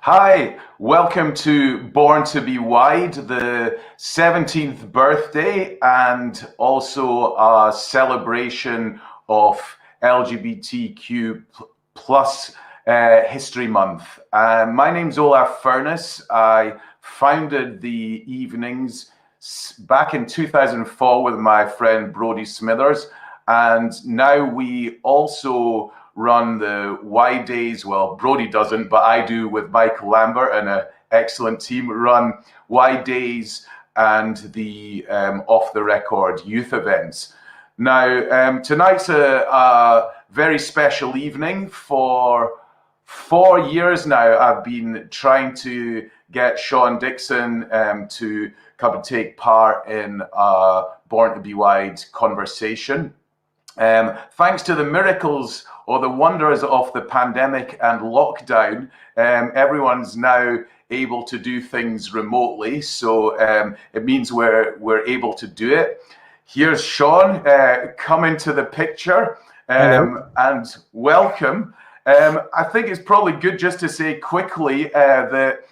Hi, welcome to Born to Be Wide, the 17th birthday, and also a celebration of LGBTQ plus History Month. My name's Olaf Furniss. I founded the evenings back in 2004 with my friend Brodie Smithers, and now we also run the Y Days. Well, Brodie doesn't, but I do with Michael Lambert and an excellent team. We run Y Days and the Off the Record youth events. Now, tonight's a very special evening. For 4 years now, I've been trying to get Sean Dickson to come and take part in a Born to Be Wide conversation. Thanks to the miracles or the wonders of the pandemic and lockdown, everyone's now able to do things remotely. So it means we're able to do it. Here's Sean, come into the picture and welcome. I think it's probably good just to say quickly that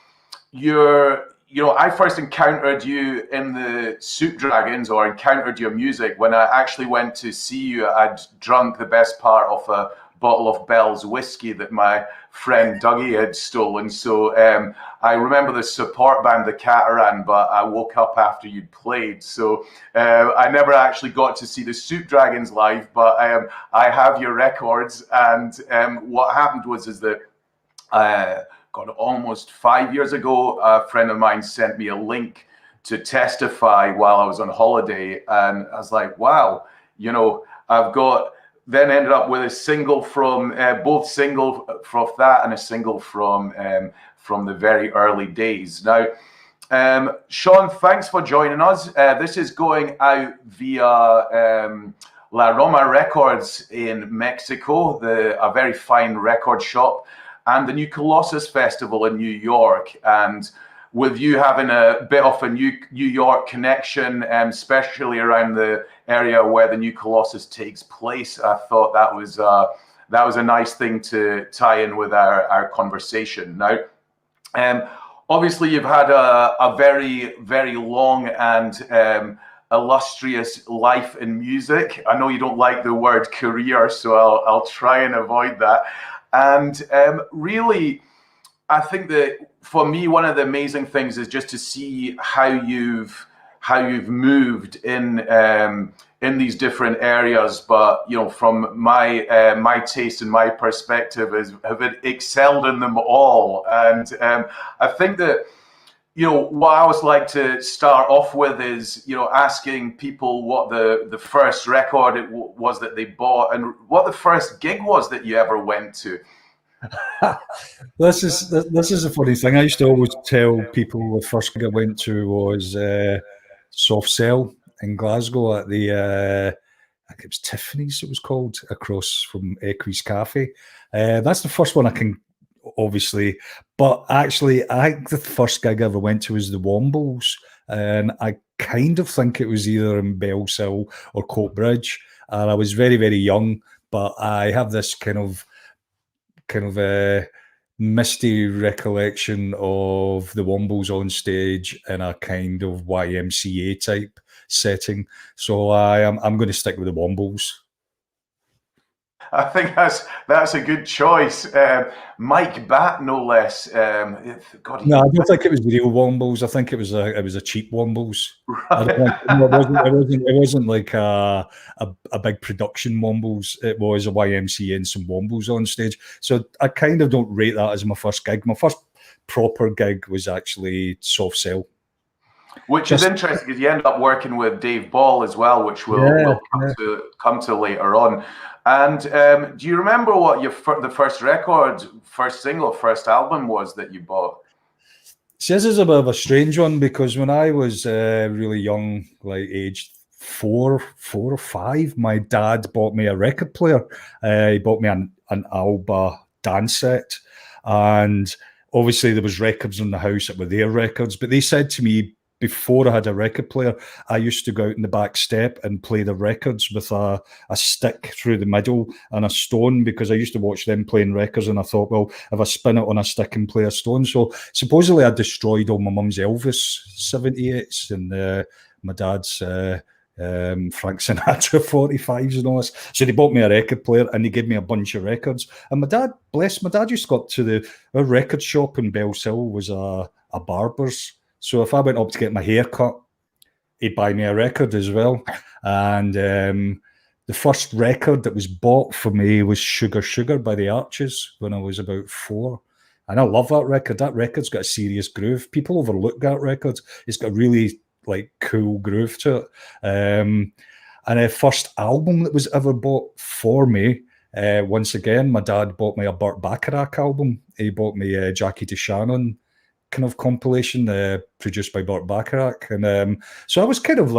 I first encountered you in the Soup Dragons, or encountered your music when I actually went to see you. I'd drunk the best part of a bottle of Bell's whiskey that my friend Dougie had stolen. So I remember the support band, the Cataran, but I woke up after you'd played. So I never actually got to see the Soup Dragons live, but I have your records. And what happened was that God, almost 5 years ago, a friend of mine sent me a link to Testify while I was on holiday. And I was like, wow, then ended up with a single from both single from that and a single from the very early days. Now, Sean, thanks for joining us. This is going out via La Roma Records in Mexico, a very fine record shop, and the new Colossus Festival in New York. And with you having a bit of a New York connection, especially around the area where the new Colossus takes place, I thought that was a nice thing to tie in with our conversation. Now, obviously, you've had a very, very long and illustrious life in music. I know you don't like the word career, so I'll try and avoid that. And really, I think that for me, one of the amazing things is just to see how you've moved in these different areas. But from my taste and my perspective, have excelled in them all. And I think that what I always like to start off with is asking people what the first record it was that they bought and what the first gig was that you ever went to. This is a funny thing. I used to always tell people the first gig I went to was Soft Cell in Glasgow at the I think it was Tiffany's, it was called, across from Equis Cafe. That's the first one I can obviously, but actually I think the first gig I ever went to was the Wombles, and I kind of think it was either in Bellsill or Coatbridge, and I was very, very young, but I have this kind of a misty recollection of the Wombles on stage in a kind of YMCA type setting. So I'm going to stick with the Wombles. I think that's a good choice. Mike Batt, no less. No, I don't think it was the real Wombles. I think it was a cheap Wombles. Right. It wasn't like a big production Wombles. It was a YMCA and some Wombles on stage. So I kind of don't rate that as my first gig. My first proper gig was actually Soft Cell. Which is interesting because you end up working with Dave Ball as well, which we'll come to later on. And do you remember what the first record, first single, first album was that you bought? See, this is a bit of a strange one because when I was really young, like aged four or five, my dad bought me a record player. He bought me an Alba dance set, and obviously there was records in the house that were their records. But they said to me before I had a record player, I used to go out in the back step and play the records with a stick through the middle and a stone, because I used to watch them playing records, and I thought, well, if I spin it on a stick and play a stone. So supposedly I destroyed all my mum's Elvis 78s and my dad's Frank Sinatra 45s and all this. So they bought me a record player and they gave me a bunch of records. And my dad used to go up to our record shop in Bellshill was a barber's. So if I went up to get my hair cut, he'd buy me a record as well. And the first record that was bought for me was Sugar Sugar by the Arches when I was about 4. And I love that record. That record's got a serious groove. People overlook that record. It's got a really cool groove to it. And the first album that was ever bought for me, once again, my dad bought me a Burt Bacharach album. He bought me Jackie DeShannon kind of compilation produced by Burt Bacharach. And so I was kind of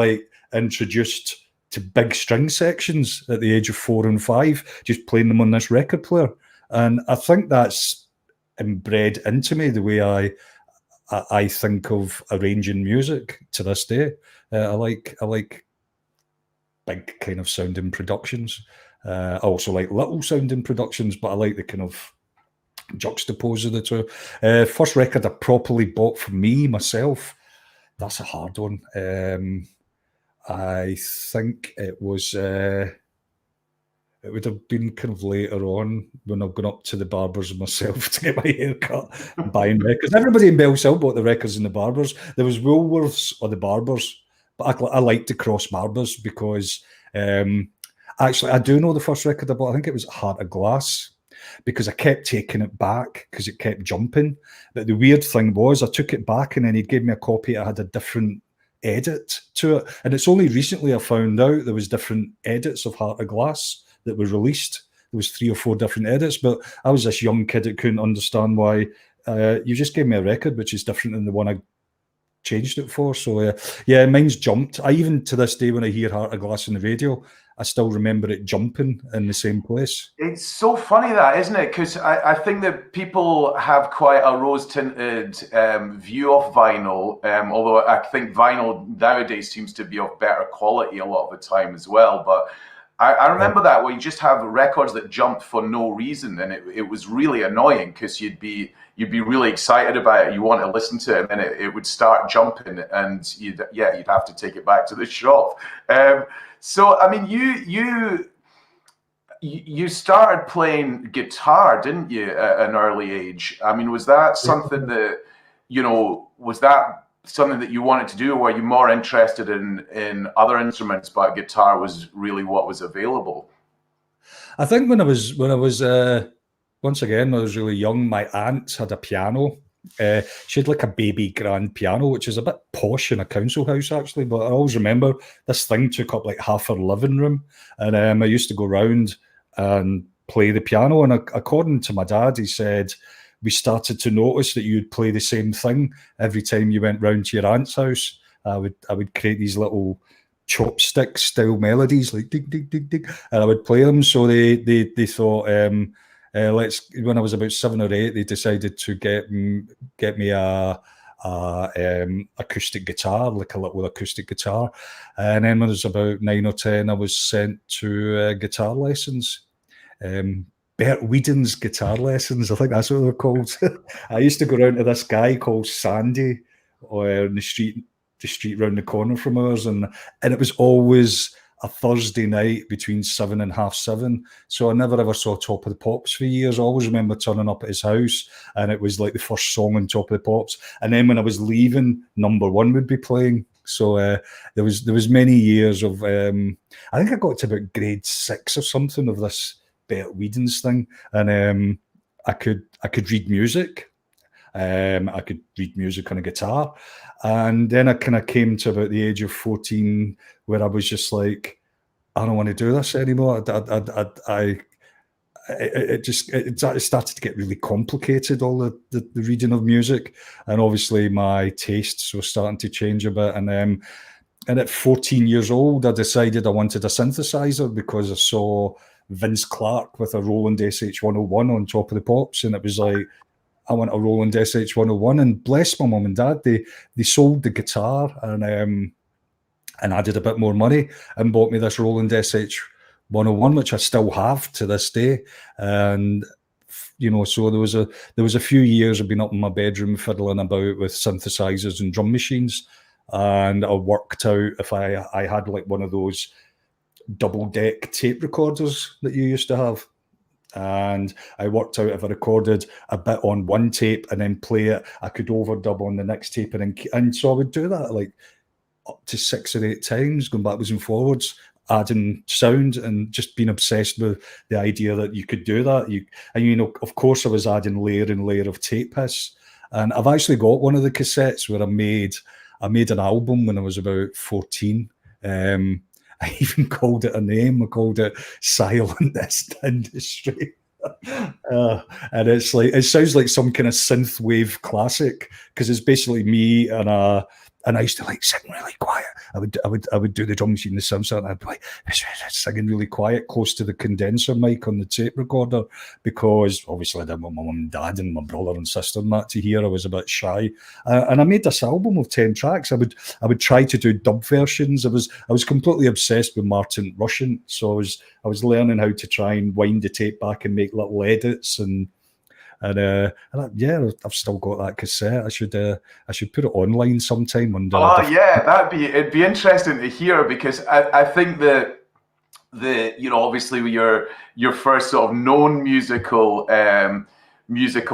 introduced to big string sections at the age of 4 and 5, just playing them on this record player. And I think that's inbred into me the way I think of arranging music to this day. I like big kind of sounding productions. I also like little sounding productions, but I like the kind of juxtapose of the two. First record I properly bought for me, myself, that's a hard one. I think it was... it would have been kind of later on when I've gone up to the barbers myself to get my hair cut and buying records. Everybody in Bellshill bought the records in the barbers. There was Woolworths or the barbers, but I like to cross barbers because actually I do know the first record I bought. I think it was Heart of Glass, because I kept taking it back because it kept jumping. But the weird thing was I took it back and then he'd give me a copy that had a different edit to it. And it's only recently I found out there was different edits of Heart of Glass that were released. There was 3 or 4 different edits, but I was this young kid that couldn't understand why you just gave me a record which is different than the one I changed it for. So yeah, mine's jumped. I even to this day when I hear Heart of Glass on the radio, I still remember it jumping in the same place. It's so funny that, isn't it? Because I think that people have quite a rose-tinted view of vinyl, although I think vinyl nowadays seems to be of better quality a lot of the time as well. But I remember that where you just have records that jumped for no reason, and it was really annoying because you'd be really excited about it, you want to listen to it, and then it would start jumping, and you'd have to take it back to the shop. So I mean, you started playing guitar, didn't you, at an early age? I mean, was that something that something that you wanted to do, or were you more interested in other instruments, but guitar was really what was available? I think when I was once again, when I was really young, my aunt had a piano. She had like a baby grand piano, which is a bit posh in a council house actually, but I always remember this thing took up like half her living room, and I used to go around and play the piano. And according to my dad, he said we started to notice that you'd play the same thing every time you went round to your aunt's house. I would create these little chopstick style melodies like dig dig dig dig, and I would play them. So they thought when I was about 7 or 8, they decided to get me a acoustic guitar, like a little acoustic guitar. And then when I was about 9 or 10, I was sent to guitar lessons. Bert Whedon's guitar lessons, I think that's what they're called. I used to go around to this guy called Sandy on the street round the corner from ours, and it was always a Thursday night between 7 and 7:30. So I never ever saw Top of the Pops for years. I always remember turning up at his house and it was like the first song on Top of the Pops. And then when I was leaving, number 1 would be playing. So there was many years of, I think I got to about grade 6 or something of this Bert Whedon's thing. And I could read music. I could read music on a guitar. And then I kind of came to about the age of 14 where I was just like, I don't want to do this anymore. It started to get really complicated, all the reading of music. And obviously my tastes were starting to change a bit. And at 14 years old, I decided I wanted a synthesizer because I saw Vince Clarke with a Roland SH-101 on Top of the Pops. And it was like, I want a Roland SH-101, and bless my mum and dad, they sold the guitar and added a bit more money and bought me this Roland SH-101, which I still have to this day. And so there was a few years I've been up in my bedroom fiddling about with synthesizers and drum machines, and I worked out if I had like one of those double deck tape recorders that you used to have. And I worked out if I recorded a bit on one tape and then play it, I could overdub on the next tape, and so I would do that like up to 6 or 8 times, going backwards and forwards, adding sound, and just being obsessed with the idea that you could do that. Of course, I was adding layer and layer of tape hiss, and I've actually got one of the cassettes where I made an album when I was about 14. I even called it a name. I called it Silent Industry. And it's like, it sounds like some kind of synth wave classic, because it's basically me and I used to like sing really quiet. I would do the drum machine, the sound, and I'd be like singing really quiet close to the condenser mic on the tape recorder, because obviously I didn't want my mum and dad and my brother and sister and that to hear. I was a bit shy, and I made this album of 10 tracks. I would try to do dub versions. I was completely obsessed with Martin Rushent, so I was learning how to try and wind the tape back and make little edits and I've still got that cassette. I should put it online sometime. It'd be interesting to hear, because I think that obviously your first sort of known musical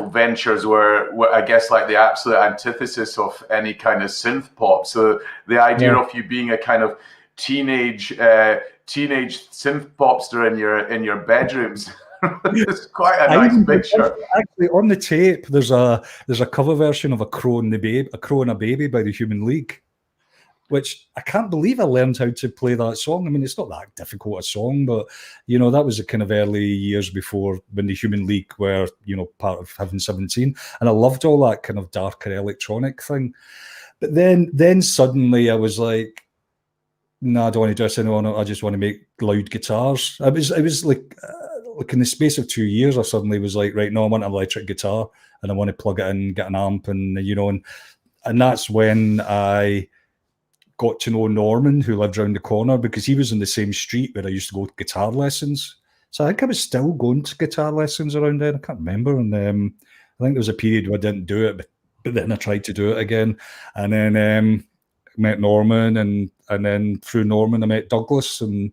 ventures were I guess like the absolute antithesis of any kind of synth pop. So the idea of you being a kind of teenage synth popster in your bedrooms. It's quite a nice picture. Actually, on the tape, there's a cover version of A Crow and a Baby by the Human League, which I can't believe I learned how to play that song. I mean, it's not that difficult a song, but that was the kind of early years before when the Human League were part of Heaven 17, and I loved all that kind of darker electronic thing. But then suddenly I was like, no, I don't want to do this anymore. I just want to make loud guitars. It was like in the space of 2 years, I suddenly was like, right, no, I want an electric guitar and I want to plug it in, get an amp, and and that's when I got to know Norman, who lived around the corner, because he was in the same street where I used to go to guitar lessons. So I think I was still going to guitar lessons around then. I can't remember. And I think there was a period where I didn't do it, but then I tried to do it again. And then met Norman, and then through Norman I met Douglas, and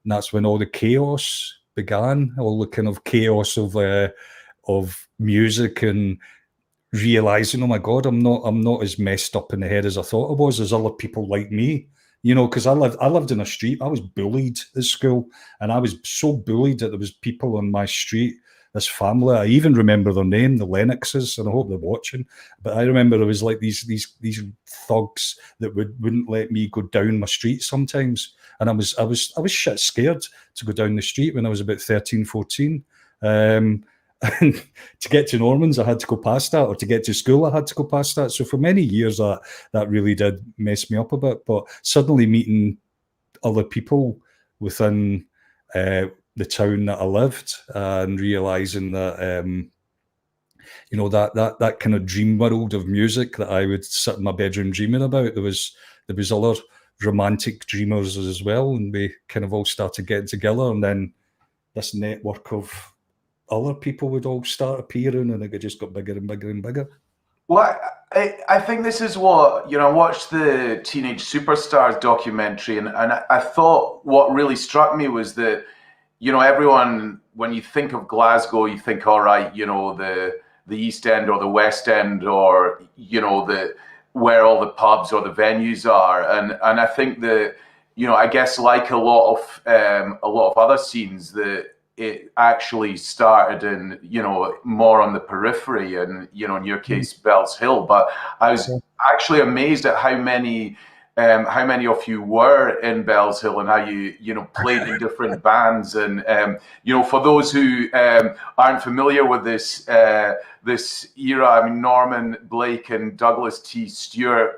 that's when all the chaos began, all the kind of chaos of music, and realizing, oh my God, I'm not as messed up in the head as I thought I was. There's other people like me, because I lived in a street. I was bullied at school, and I was so bullied that there was people on my street, this family. I even remember their name, the Lennoxes, and I hope they're watching. But I remember there was like these thugs that wouldn't let me go down my street sometimes, and I was shit scared to go down the street when I was about 13, 14. And to get to Norman's, I had to go past that, or to get to school, I had to go past that. So for many years, that really did mess me up a bit. But suddenly meeting other people within the town that I lived, and realizing that that kind of dream world of music that I would sit in my bedroom dreaming about, there was other romantic dreamers as well, and we kind of all started getting together, and then this network of other people would all start appearing, and it just got bigger and bigger and bigger. Well, I think this is what, I watched the Teenage Superstars documentary, and I thought what really struck me was that, everyone, when you think of Glasgow, you think, all right, the East End or the West End, or, where all the pubs or the venues are. And I think that, I guess like a lot of other scenes, that it actually started in, more on the periphery, and, in your case, Bells Hill. But I was actually amazed at how many of you were in Bells Hill, and how you played in different bands. And, for those who aren't familiar with this era, I mean, Norman Blake and Douglas T. Stewart,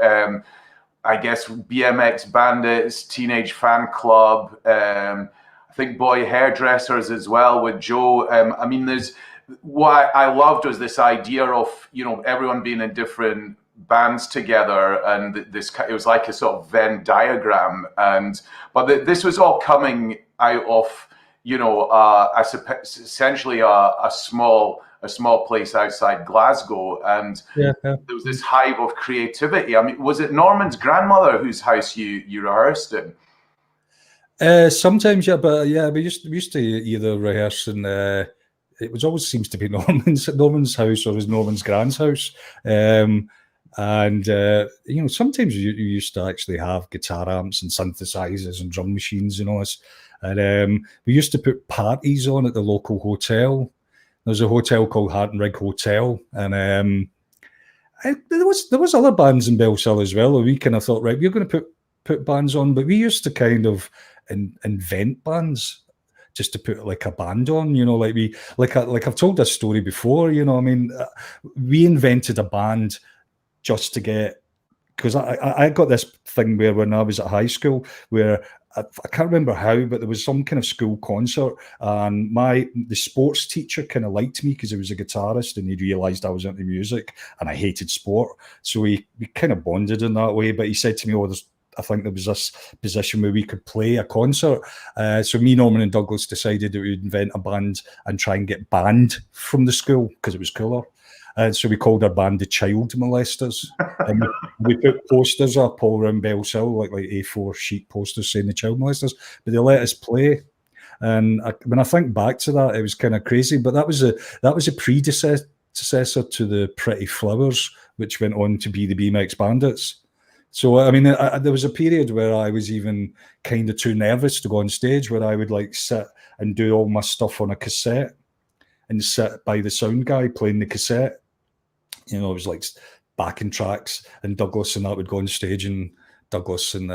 I guess BMX Bandits, Teenage Fan Club, I think Boy Hairdressers as well with Joe. I mean, there's what I loved was this idea of, you know, everyone being in different bands together, and this, it was like a sort of Venn diagram, but this was all coming out of, you know, I suppose essentially a small place outside Glasgow, and there was this hive of creativity. I mean, was it Norman's grandmother whose house you rehearsed in? Sometimes, yeah, but yeah, we used to either rehearse in. It was always seems to be Norman's house or his Norman's grand's house, and you know, sometimes you used to actually have guitar amps and synthesizers and drum machines, you know, and we used to put parties on at the local hotel. There's a hotel called Heart and Rig Hotel, and there was other bands in Bellshill as well. We kind of thought, right, we're going to put bands on, but we used to kind of invent bands just to put like a band on, you know, like I've told this story before, you know. I mean, we invented a band just to get, because I got this thing where when I was at high school, where I can't remember how, but there was some kind of school concert, and the sports teacher kind of liked me because he was a guitarist, and he realised I was into music and I hated sport, so we kind of bonded in that way. But he said to me, "Oh, I think there was this position where we could play a concert." So me, Norman, and Douglas decided that we'd invent a band and try and get banned from the school because it was cooler. And so we called our band the Child Molesters. And we put posters up all around Bellshill, like A4 sheet posters saying the Child Molesters, but they let us play. And when I think back to that, it was kind of crazy. But that was a predecessor to the Pretty Flowers, which went on to be the BMX Bandits. So, I mean, there was a period where I was even kind of too nervous to go on stage, where I would like sit and do all my stuff on a cassette and sit by the sound guy playing the cassette. You know, it was like backing tracks, and Douglas and that would go on stage, and Douglas and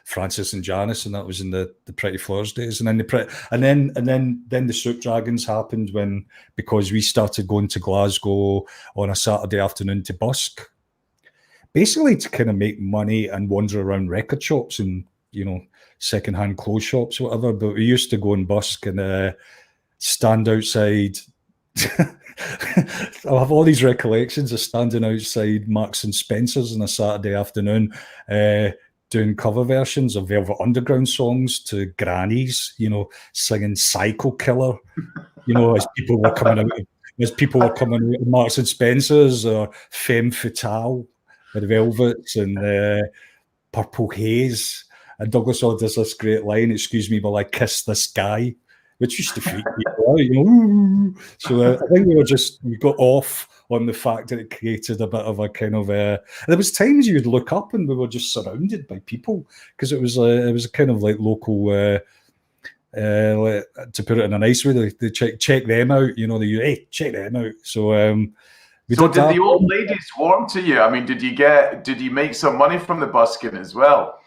Francis and Janice, and that was in the Pretty Flowers days. And then then the Soup Dragons happened because we started going to Glasgow on a Saturday afternoon to busk, basically to kind of make money and wander around record shops and, you know, secondhand clothes shops or whatever. But we used to go and busk and stand outside. I have all these recollections of standing outside Marks and Spencer's on a Saturday afternoon, doing cover versions of Velvet Underground songs to grannies, you know, singing Psycho Killer, you know, as people were coming out of Marks and Spencer's, or Femme Fatale with Velvets, and Purple Haze. And Douglas does this great line, "Excuse me while I kiss this guy," which used to freak people out, you know. So I think we got off on the fact that it created a bit of a kind of there was times you'd look up and we were just surrounded by people, because it was a kind of like local, to put it in a nice way, they check them out, you know, hey, check them out. So did the old ladies warm to you? I mean, did you make some money from the busking as well?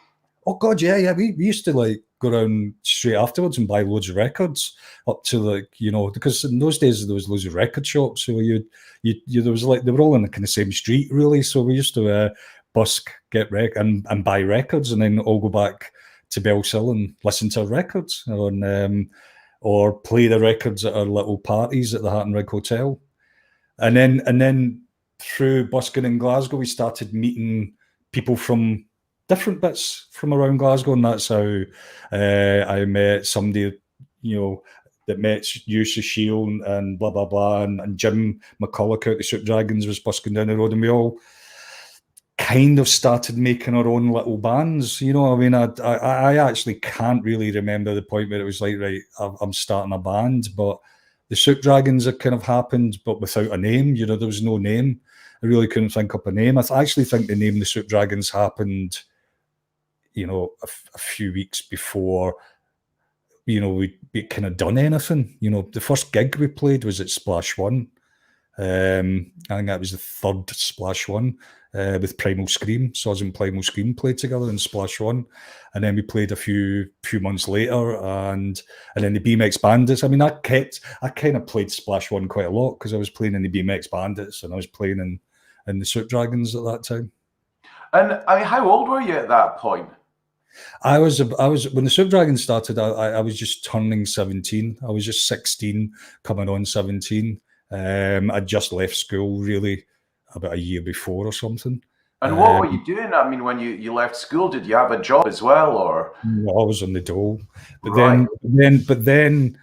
Oh God, yeah. We used to like go around straight afterwards and buy loads of records, up to, like, you know, because in those days there was loads of record shops, so there was like, they were all in the kind of same street really. So we used to busk, get and buy records, and then all go back to Bellshill and listen to records, or play the records at our little parties at the Heart and Rig Hotel. And then through busking in Glasgow, we started meeting people from different bits from around Glasgow, and that's how I met somebody, you know, that met Hifi Sean and blah blah blah, and Jim McCulloch out the Soup Dragons was busking down the road, and we all kind of started making our own little bands. You know, I mean, I actually can't really remember the point where it was like, right, I'm starting a band, but the Soup Dragons had kind of happened, but without a name. You know, there was no name. I really couldn't think up a name. I actually think the name the Soup Dragons happened, you know, a few weeks before, you know, we kind of done anything. You know, the first gig we played was at Splash One. I think that was the third Splash One, with Primal Scream. Soz and Primal Scream played together in Splash One, and then we played a few months later, and then the BMX Bandits. I mean, I kind of played Splash One quite a lot because I was playing in the BMX Bandits and I was playing in the Soup Dragons at that time. And I mean, how old were you at that point? I was when the Super Dragon started. I was just turning 17. I was just 16, coming on 17. I'd just left school really about a year before or something. And what were you doing? I mean, when you left school, did you have a job as well, or? I was on the dole, but Right. then,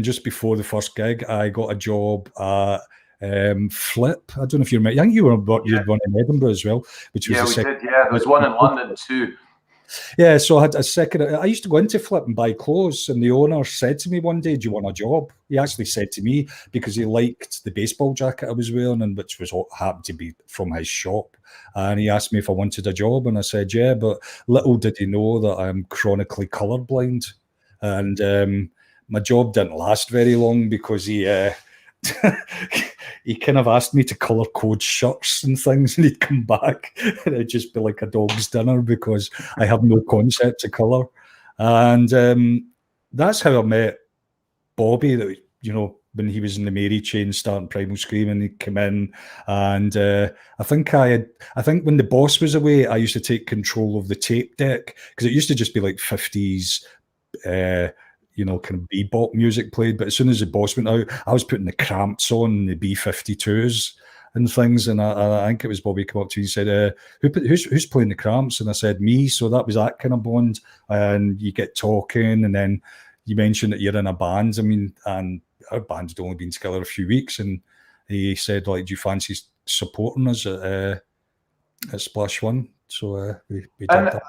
just before the first gig, I got a job at Flip. I don't know if you remember. I think you were one in Edinburgh as well, which was Yeah, the we second. did. Yeah, there was one in London too. Yeah, so I had a second. I used to go into Flip and buy clothes, and the owner said to me one day, "Do you want a job?" He actually said to me because he liked the baseball jacket I was wearing, and which was happened to be from his shop. And he asked me if I wanted a job, and I said, "Yeah." But little did he know that I'm chronically colorblind, and my job didn't last very long because he. He kind of asked me to color code shirts and things, and he'd come back and it'd just be like a dog's dinner because I have no concept of color. And that's how I met Bobby. That when he was in the Mary chain starting Primal Scream, and he'd come in, and I think when the boss was away, I used to take control of the tape deck because it used to just be like 50s. Kind of bebop music played. But as soon as the boss went out, I was putting the Cramps on, the B-52s and things. And I think it was Bobby come up to me and said, who's playing the Cramps? And I said, me. So that was that kind of bond. And you get talking, and then you mentioned that you're in a band. I mean, and our band had only been together a few weeks. And he said, like, do you fancy supporting us at Splash One? So we did that.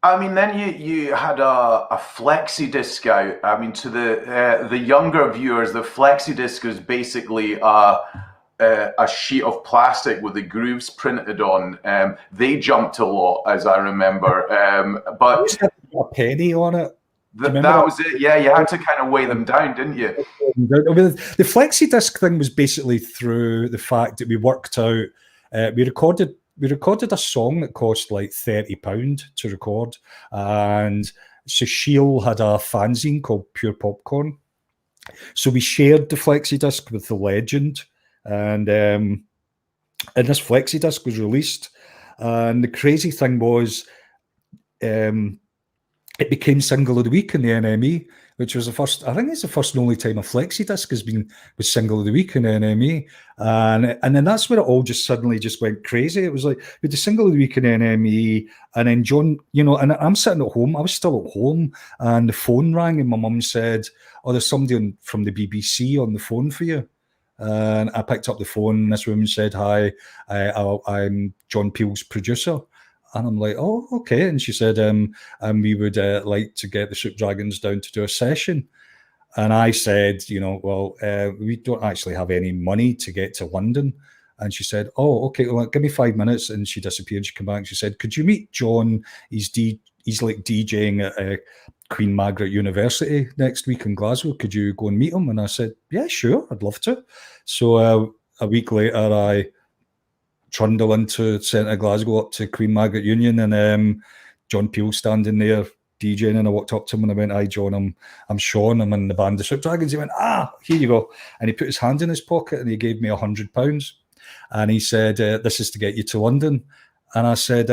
I mean, then you had a flexi disc out. I mean, to the younger viewers, the flexi disc is basically a sheet of plastic with the grooves printed on. They jumped a lot, as I remember. But a penny on it. That was it. Yeah, you had to kind of weigh them down, didn't you? The flexi disc thing was basically through the fact that we worked out. We recorded a song that cost like £30 to record, and Cecile had a fanzine called Pure Popcorn. So we shared the flexi disc with the legend, and this flexi disc was released. And the crazy thing was, it became single of the week in the NME, which was the first. I think it's the first and only time a flexi disc was single of the week in the NME, and then that's where it all just suddenly just went crazy. It was like with the single of the week in the NME, and then John, and I'm sitting at home. I was still at home, and the phone rang, and my mum said, "Oh, there's somebody from the BBC on the phone for you." And I picked up the phone, and this woman said, "Hi, I'm John Peel's producer." And I'm like, oh, okay. And she said, and we would like to get the Soup Dragons down to do a session. And I said, well, we don't actually have any money to get to London. And she said, oh, okay, well, give me 5 minutes. And she disappeared. She came back. She said, could you meet John? He's like DJing at Queen Margaret University next week in Glasgow. Could you go and meet him? And I said, yeah, sure, I'd love to. So a week later, I trundle into centre Glasgow up to Queen Margaret Union, and John Peel standing there DJing, and I walked up to him and I went, hi John, I'm Sean, I'm in the band the Soup Dragons. He went, here you go. And he put his hand in his pocket and he gave me £100, and he said, this is to get you to London. And I said,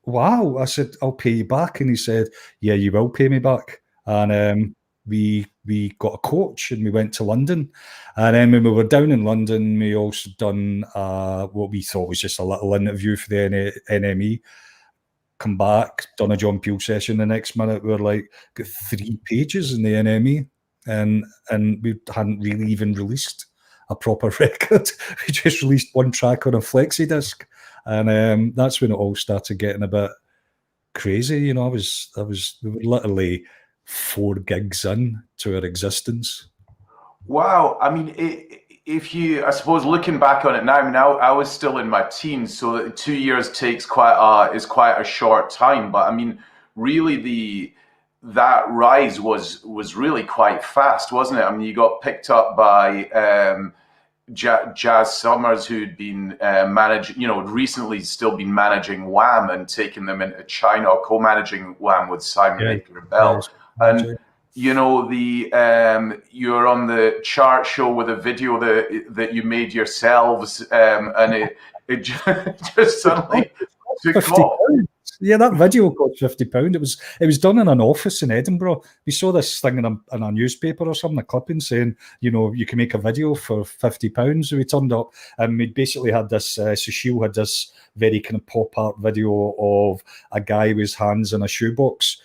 wow. I said, I'll pay you back. And he said, yeah, you will pay me back. And we got a coach and we went to London. And then when we were down in London, we also done what we thought was just a little interview for the NME. Come back, done a John Peel session. The next minute, we were like, got 3 pages in the NME, and we hadn't really even released a proper record. We just released 1 track on a flexi disc, and that's when it all started getting a bit crazy. We were literally 4 gigs in to our existence. Wow. I mean, I suppose looking back on it now, I was still in my teens, so 2 years is quite a short time. But I mean, really that rise was really quite fast, wasn't it? I mean, you got picked up by Jazz Summers, who'd been recently still been managing Wham and taking them into China, co-managing Wham with Simon Baker Bell. And you're on the chart show with a video that you made yourselves, and it just suddenly took off. Yeah, that video cost £50. It was done in an office in Edinburgh. We saw this thing in a newspaper or something, a clipping saying, you can make a video for £50. So we turned up and we basically had this. Sushil had this very kind of pop art video of a guy with his hands in a shoebox,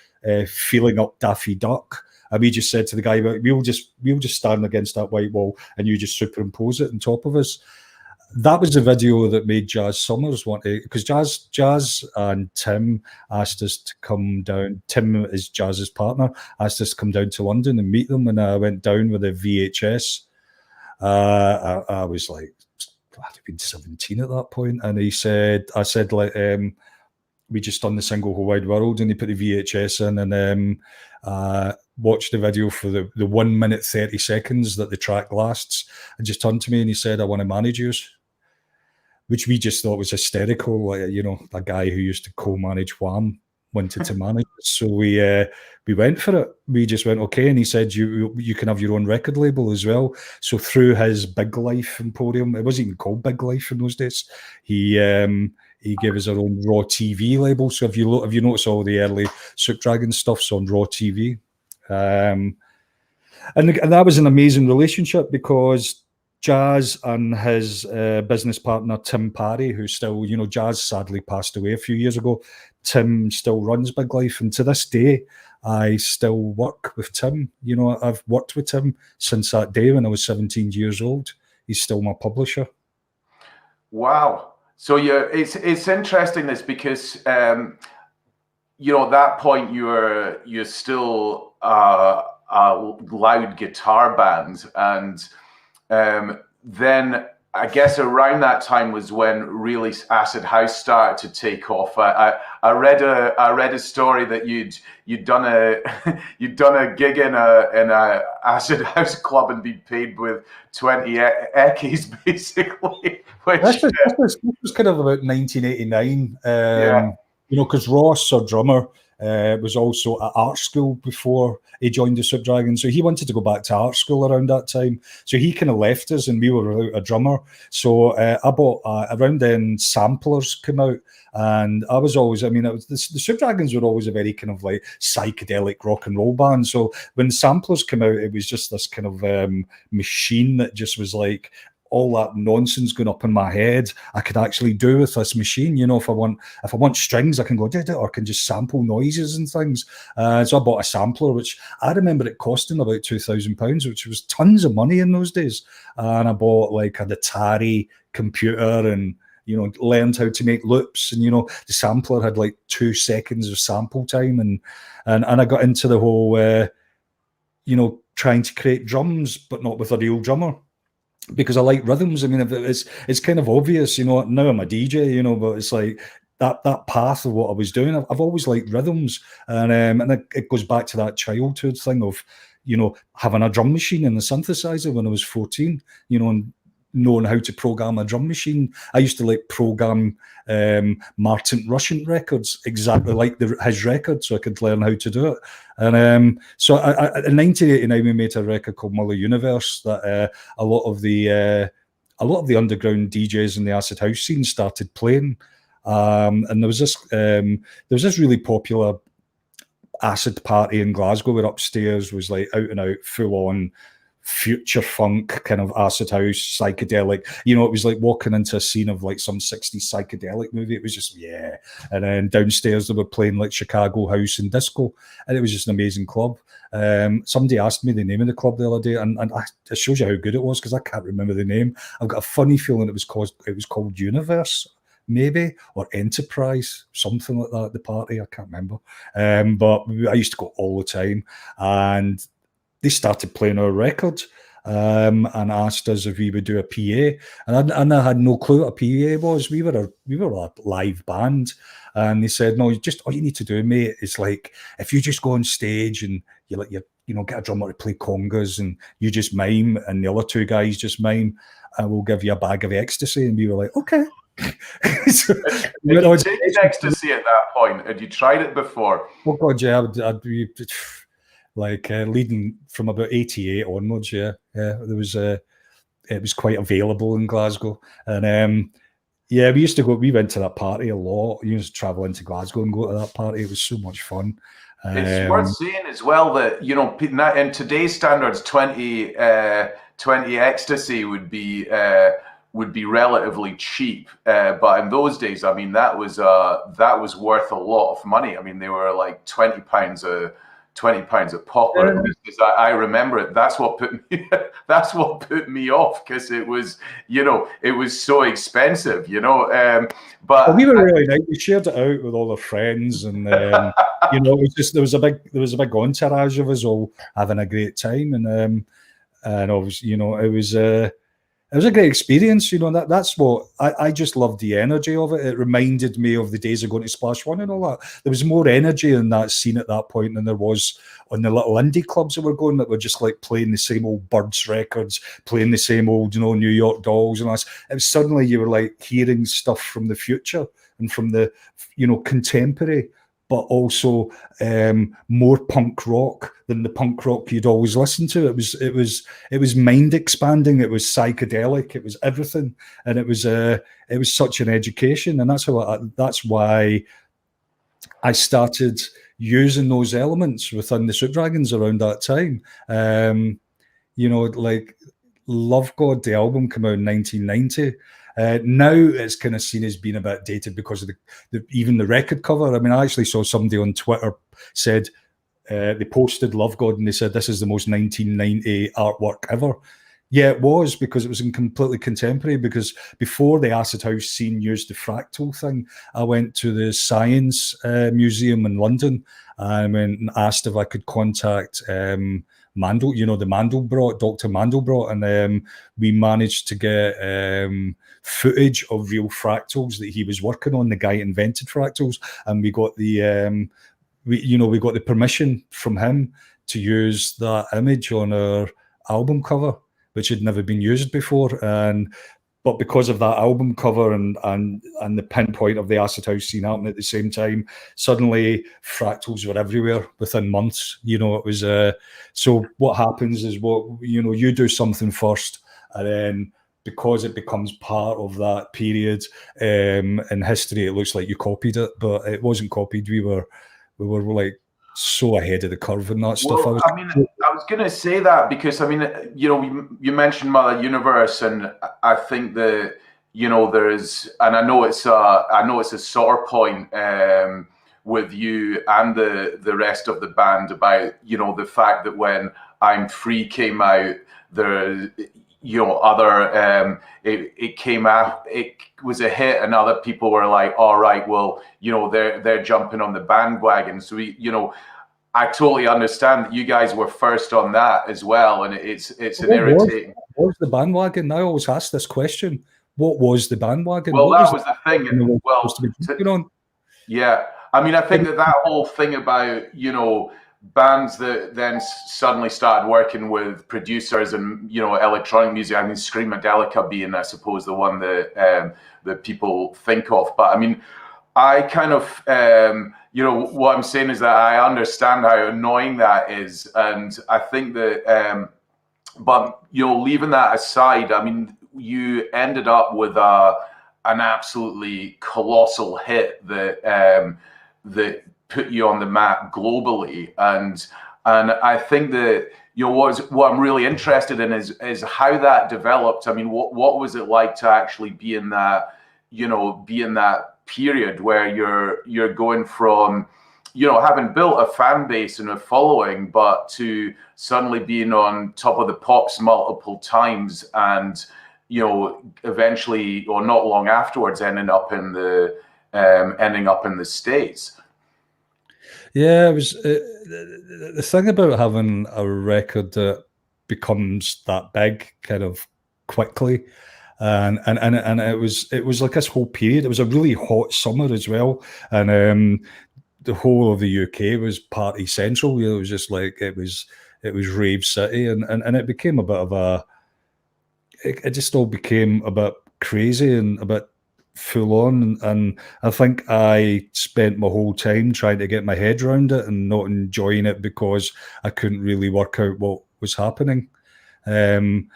feeling up Daffy Duck. And we just said to the guy, we'll just stand against that white wall and you just superimpose it on top of us. That was the video that made Jazz Summers want to, because Jazz and Tim asked us to come down. Tim is Jazz's partner, asked us to come down to London and meet them, and I went down with a VHS. I was like, I'd have been 17 at that point, and I said like, we just done the single whole wide world, and he put the VHS in, and watched the video for the 1 minute 30 seconds that the track lasts, and just turned to me and he said, "I want to manage you," which we just thought was hysterical. Like, a guy who used to co-manage Wham wanted to manage it. So we went for it. We just went, okay. And he said, you can have your own record label as well. So through his Big Life Emporium, it wasn't even called Big Life in those days, he gave us our own Raw TV label. So if you notice all the early Soup Dragon stuff's on Raw TV. And that was an amazing relationship, because Jazz and his business partner, Tim Parry, who still, Jazz sadly passed away a few years ago. Tim still runs Big Life. And to this day, I still work with Tim. I've worked with Tim since that day when I was 17 years old. He's still my publisher. Wow. So it's interesting this, because, at that point you're still a loud guitar band, and then I guess around that time was when really acid house started to take off. I read a story that you'd done a gig in a acid house club and been paid with 20 eckies basically. This was kind of about 1989. Because Ross, our drummer, was also at art school before he joined the Soup Dragon. So he wanted to go back to art school around that time. So he kind of left us and we were without a drummer. So I bought, around then, Samplers came out. And I was always, the Soup Dragons were always a very kind of like psychedelic rock and roll band. So when Samplers came out, it was just this kind of machine that just was like, all that nonsense going up in my head, I could actually do with this machine. If I want strings, I can go or I can just sample noises and things. So I bought a sampler, which I remember it costing about £2,000, which was tons of money in those days. And I bought like an Atari computer and learned how to make loops. And the sampler had like 2 seconds of sample time, and I got into the whole trying to create drums, but not with a real drummer, because I like rhythms. It's kind of obvious, now I'm a DJ, but it's like that path of what I was doing. I've always liked rhythms, and it goes back to that childhood thing of, having a drum machine and a synthesizer when I was 14, and knowing how to program a drum machine. I used to program Martin Russian records exactly like his record, so I could learn how to do it. And so in 1989 we made a record called Muller Universe that a lot of the underground DJs in the acid house scene started playing. And there was this really popular acid party in Glasgow where upstairs was like out and out full on future funk kind of acid house psychedelic. It was like walking into a scene of like some 60s psychedelic movie. It was just and then downstairs they were playing like Chicago house and disco, and it was just an amazing club. Somebody asked me the name of the club the other day, and it shows you how good it was, because I can't remember the name. I've got a funny feeling it was called Universe, maybe, or Enterprise, something like that at the party. I can't remember. But I used to go all the time, and they started playing our record and asked us if we would do a PA. And I had no clue what a PA was. We were a live band. And they said, no, just all you need to do, mate, is like, if you just go on stage and you let get a drummer to play congas and you just mime and the other 2 guys just mime, and we'll give you a bag of ecstasy. And we were like, okay. So, had you taken ecstasy at that point? Had you tried it before? Oh, God, yeah. I'd be... leading from about 88 onwards, it was quite available in Glasgow. And Yeah, we went to that party a lot. We used to travel into Glasgow and go to that party. It was so much fun. It's worth saying as well that, in today's standards, 20 ecstasy would be relatively cheap, but in those days, I mean, that was worth a lot of money. I mean, they were like £20 a pop, or at least as I remember it. That's what put me put me off, because it was so expensive, but we were really nice. We shared it out with all our friends, and it was just there was a big entourage of us all having a great time, and obviously, it was a great experience. That's what I just loved, the energy of it. It reminded me of the days of going to Splash One and all that. There was more energy in that scene at that point than there was on the little indie clubs that were going, that were just like playing the same old Birds records, playing the same old, New York Dolls and that. It was suddenly you were like hearing stuff from the future and from the, contemporary, but also more punk rock than the punk rock you'd always listen to. It was mind expanding. It was psychedelic. It was everything, and it was such an education. And that's why I started using those elements within the Soup Dragons around that time. Like Love God, the album came out in 1990. Now it's kind of seen as being a bit dated because of even the record cover. I mean, I actually saw somebody on Twitter said they posted Love God and they said this is the most 1990 artwork ever. Yeah, it was, because it was completely contemporary. Because before the Acid House scene used the fractal thing, I went to the Science Museum in London and asked if I could contact the Mandelbrot, Dr. Mandelbrot, and we managed to get footage of real fractals that he was working on. The guy invented fractals, and we got the we got the permission from him to use that image on our album cover, which had never been used before. But because of that album cover and the pinpoint of the Acid House scene happening at the same time, suddenly fractals were everywhere within months. It was so what happens is you do something first, and then because it becomes part of that period in history, it looks like you copied it, but it wasn't copied. We were like so ahead of the curve in that stuff. Well, I was going to say that because you mentioned Muller Universe, and I think that there is, and I know it's a sore point with you and the rest of the band about the fact that when I'm Free came out, there it came out, it was a hit, and other people were like, all right, well, they're jumping on the bandwagon. So I totally understand that you guys were first on that as well, and it's an irritating. What was the bandwagon? I always ask this question. What was the bandwagon? Well, that was the thing. Yeah, I mean, I think that whole thing about bands that then suddenly started working with producers and electronic music. I mean, Screamadelica being, I suppose, the one that people think of. But I mean, I kind of what I'm saying is that I understand how annoying that is, and I think that but leaving that aside, I mean, you ended up with an absolutely colossal hit that put you on the map globally, and I think that what I'm really interested in is how that developed. I mean, what was it like to actually be in that period where you're going from having built a fan base and a following, but to suddenly being on top of the pops multiple times, and eventually, or not long afterwards, ending up in the States. Yeah, it was the thing about having a record that becomes that big kind of quickly, and it was like this whole period. It was a really hot summer as well, and the whole of the UK was party central. It was just like it was rave city, and it became a bit of a. It just all became a bit crazy and a bit full on, and I think I spent my whole time trying to get my head around it and not enjoying it because I couldn't really work out what was happening. You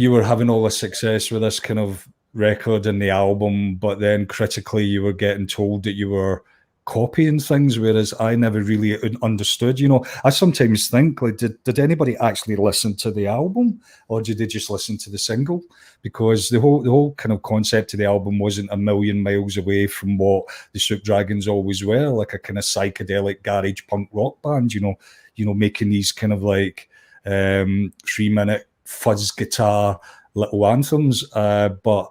were having all this success with this kind of record and the album, but then critically you were getting told that you were copying things, whereas I never really understood. I sometimes think, like, did anybody actually listen to the album, or did they just listen to the single? Because the whole kind of concept of the album wasn't a million miles away from what the Soup Dragons always were, like a kind of psychedelic garage punk rock band, making these kind of like 3-minute fuzz guitar little anthems, but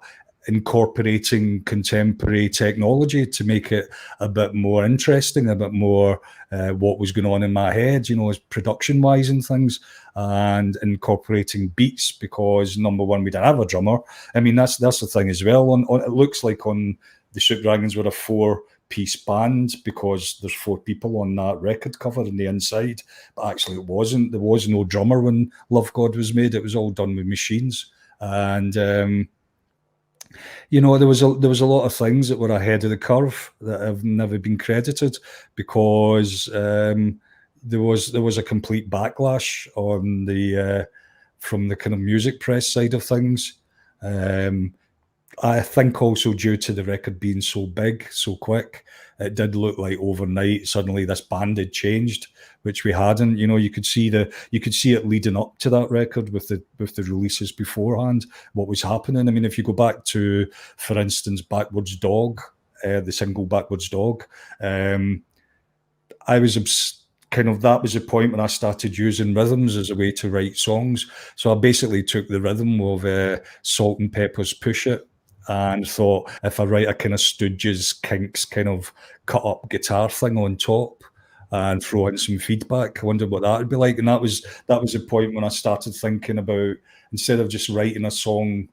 incorporating contemporary technology to make it a bit more interesting, a bit more what was going on in my head, as production-wise and things, and incorporating beats, because number one, we didn't have a drummer. I mean, that's the thing as well. It looks like on the Soup Dragons were a 4-piece band because there's 4 people on that record cover on the inside, but actually it wasn't. There was no drummer when Love God was made. It was all done with machines. And there was a lot of things that were ahead of the curve that have never been credited, because there was a complete backlash on the from the kind of music press side of things. I think also due to the record being so big, so quick, it did look like overnight suddenly this band had changed, which we hadn't. You could see it leading up to that record with the releases beforehand, what was happening. I mean, if you go back to, for instance, Backwards Dog, the single Backwards Dog, I was that was the point when I started using rhythms as a way to write songs. So I basically took the rhythm of Salt and Pepper's Push It and thought, if I write a kind of Stooges, Kinks kind of cut up guitar thing on top and throw in some feedback, I wondered what that would be like. And that was the point when I started thinking about, instead of just writing a song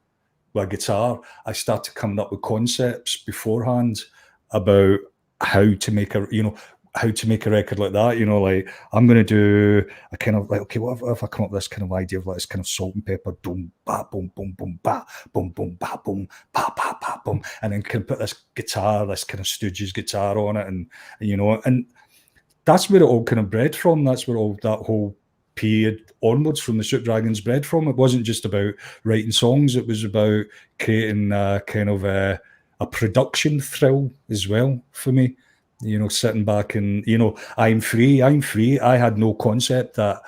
with a guitar, I started coming up with concepts beforehand about how to make a record like that. Like, I'm going to do a kind of like, okay, what if I come up with this kind of idea of like this kind of Salt and Pepper, boom, ba, boom, boom, boom, ba, boom, boom, ba, boom, ba, ba, ba, boom, and then can put this guitar, this kind of Stooges guitar on it, and that's where it all kind of bred from. That's where all that whole period onwards from the Soup Dragons bred from. It wasn't just about writing songs; it was about creating kind of a production thrill as well for me. Sitting back and, I'm free. I had no concept that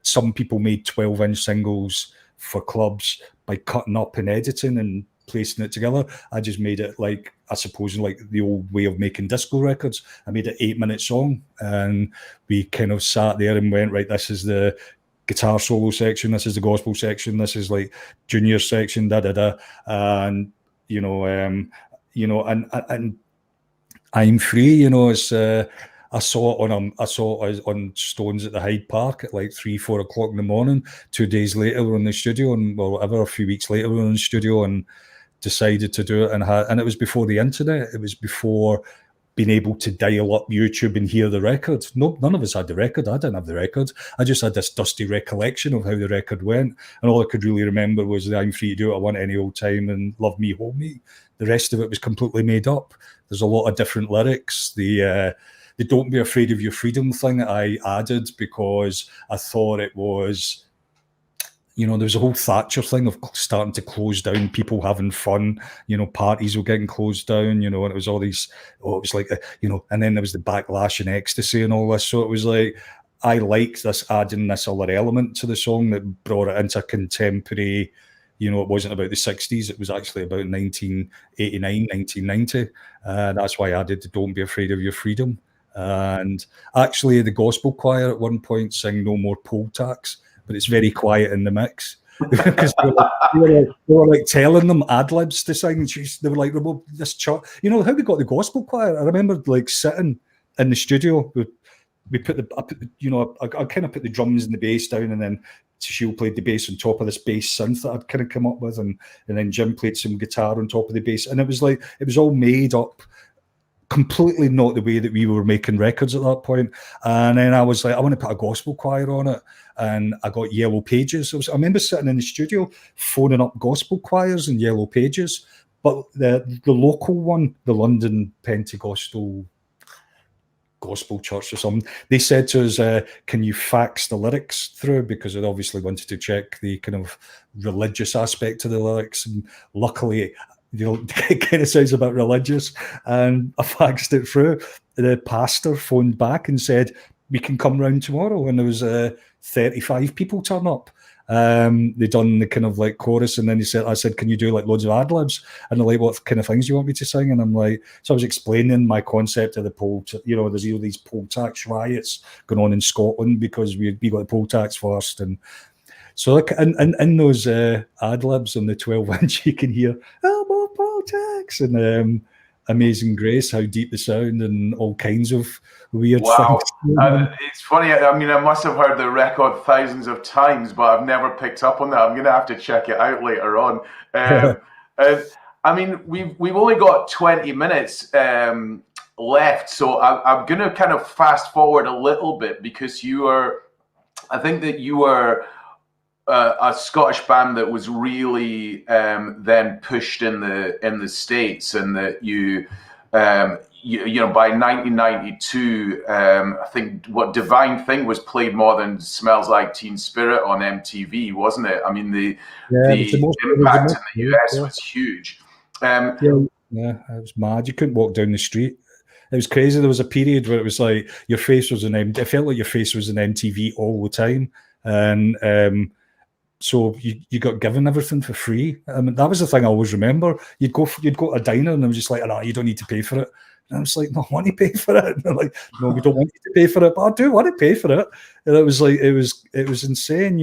some people made 12-inch singles for clubs by cutting up and editing and placing it together. I just made it like, I suppose, like the old way of making disco records. I made an 8-minute song, and we kind of sat there and went, right, this is the guitar solo section, this is the gospel section, this is like junior section, and and I'm free, it's I saw it on Stones at the Hyde Park at like 3-4 o'clock in the morning. 2 days later we're in the studio, and a few weeks later we're in the studio and decided to do it, and it was before the internet. It was before being able to dial up YouTube and hear the record. None of us had the record. I didn't have the record. I just had this dusty recollection of how the record went, and all I could really remember was the I'm free to do it, I want any old time, and Love Me, Hold Me. The rest of it was completely made up. There's a lot of different lyrics. The Don't Be Afraid of Your Freedom thing I added because I thought it was, there was a whole Thatcher thing of starting to close down, people having fun, parties were getting closed down, and it was all these, it was like, and then there was the backlash and ecstasy and all this. So it was like, I liked this, adding this other element to the song that brought it into contemporary. It wasn't about the 60s. It was actually about 1989, 1990. That's why I added the Don't Be Afraid of Your Freedom. And actually, the gospel choir at one point sang No More Poll Tax, but it's very quiet in the mix. Because they were like telling them ad-libs to sing. They were like, well, this church, how we got the gospel choir? I remember like sitting in the studio. We put I kind of put the drums and the bass down, and then Sheil played the bass on top of this bass synth that I'd kind of come up with, and then Jim played some guitar on top of the bass, and it was like, it was all made up, completely not the way that we were making records at that point. And then I was like, I want to put a gospel choir on it, and I got Yellow Pages. I remember sitting in the studio phoning up gospel choirs and Yellow Pages, but the local one, the London Pentecostal gospel church or something. They said to us, can you fax the lyrics through? Because they obviously wanted to check the kind of religious aspect of the lyrics. And luckily, it kind of sounds a bit religious. And I faxed it through. The pastor phoned back and said, we can come round tomorrow. And there was 35 people turn up. They done the kind of like chorus, and then I said, can you do like loads of ad libs? And they're like, what kind of things do you want me to sing? And I'm like, so I was explaining my concept of the poll, there's these poll tax riots going on in Scotland because we got the poll tax first. And so like in those ad libs on the 12-inch, you can hear, oh, more poll tax, and Amazing Grace, how deep the sound, and all kinds of weird wow. things. It's funny. I mean, I must have heard the record thousands of times, but I've never picked up on that. I'm going to have to check it out later on. I mean, we've only got 20 minutes left, so I'm going to kind of fast forward a little bit, because I think that you were a Scottish band that was really then pushed in the States, and that you by 1992, I think Divine Thing was played more than Smells Like Teen Spirit on MTV, wasn't it? I mean, the impact in the US was huge. Yeah, it was mad. You couldn't walk down the street. It was crazy. There was a period where it was like your face was it felt like your face was in MTV all the time, and so you got given everything for free. I mean, that was the thing I always remember. You'd go to a diner, and I was just like, "No, you don't need to pay for it." And I was like, "No, I want to pay for it." And they're like, "No, we don't want you to pay for it," but I do want to pay for it. And it was like it was insane,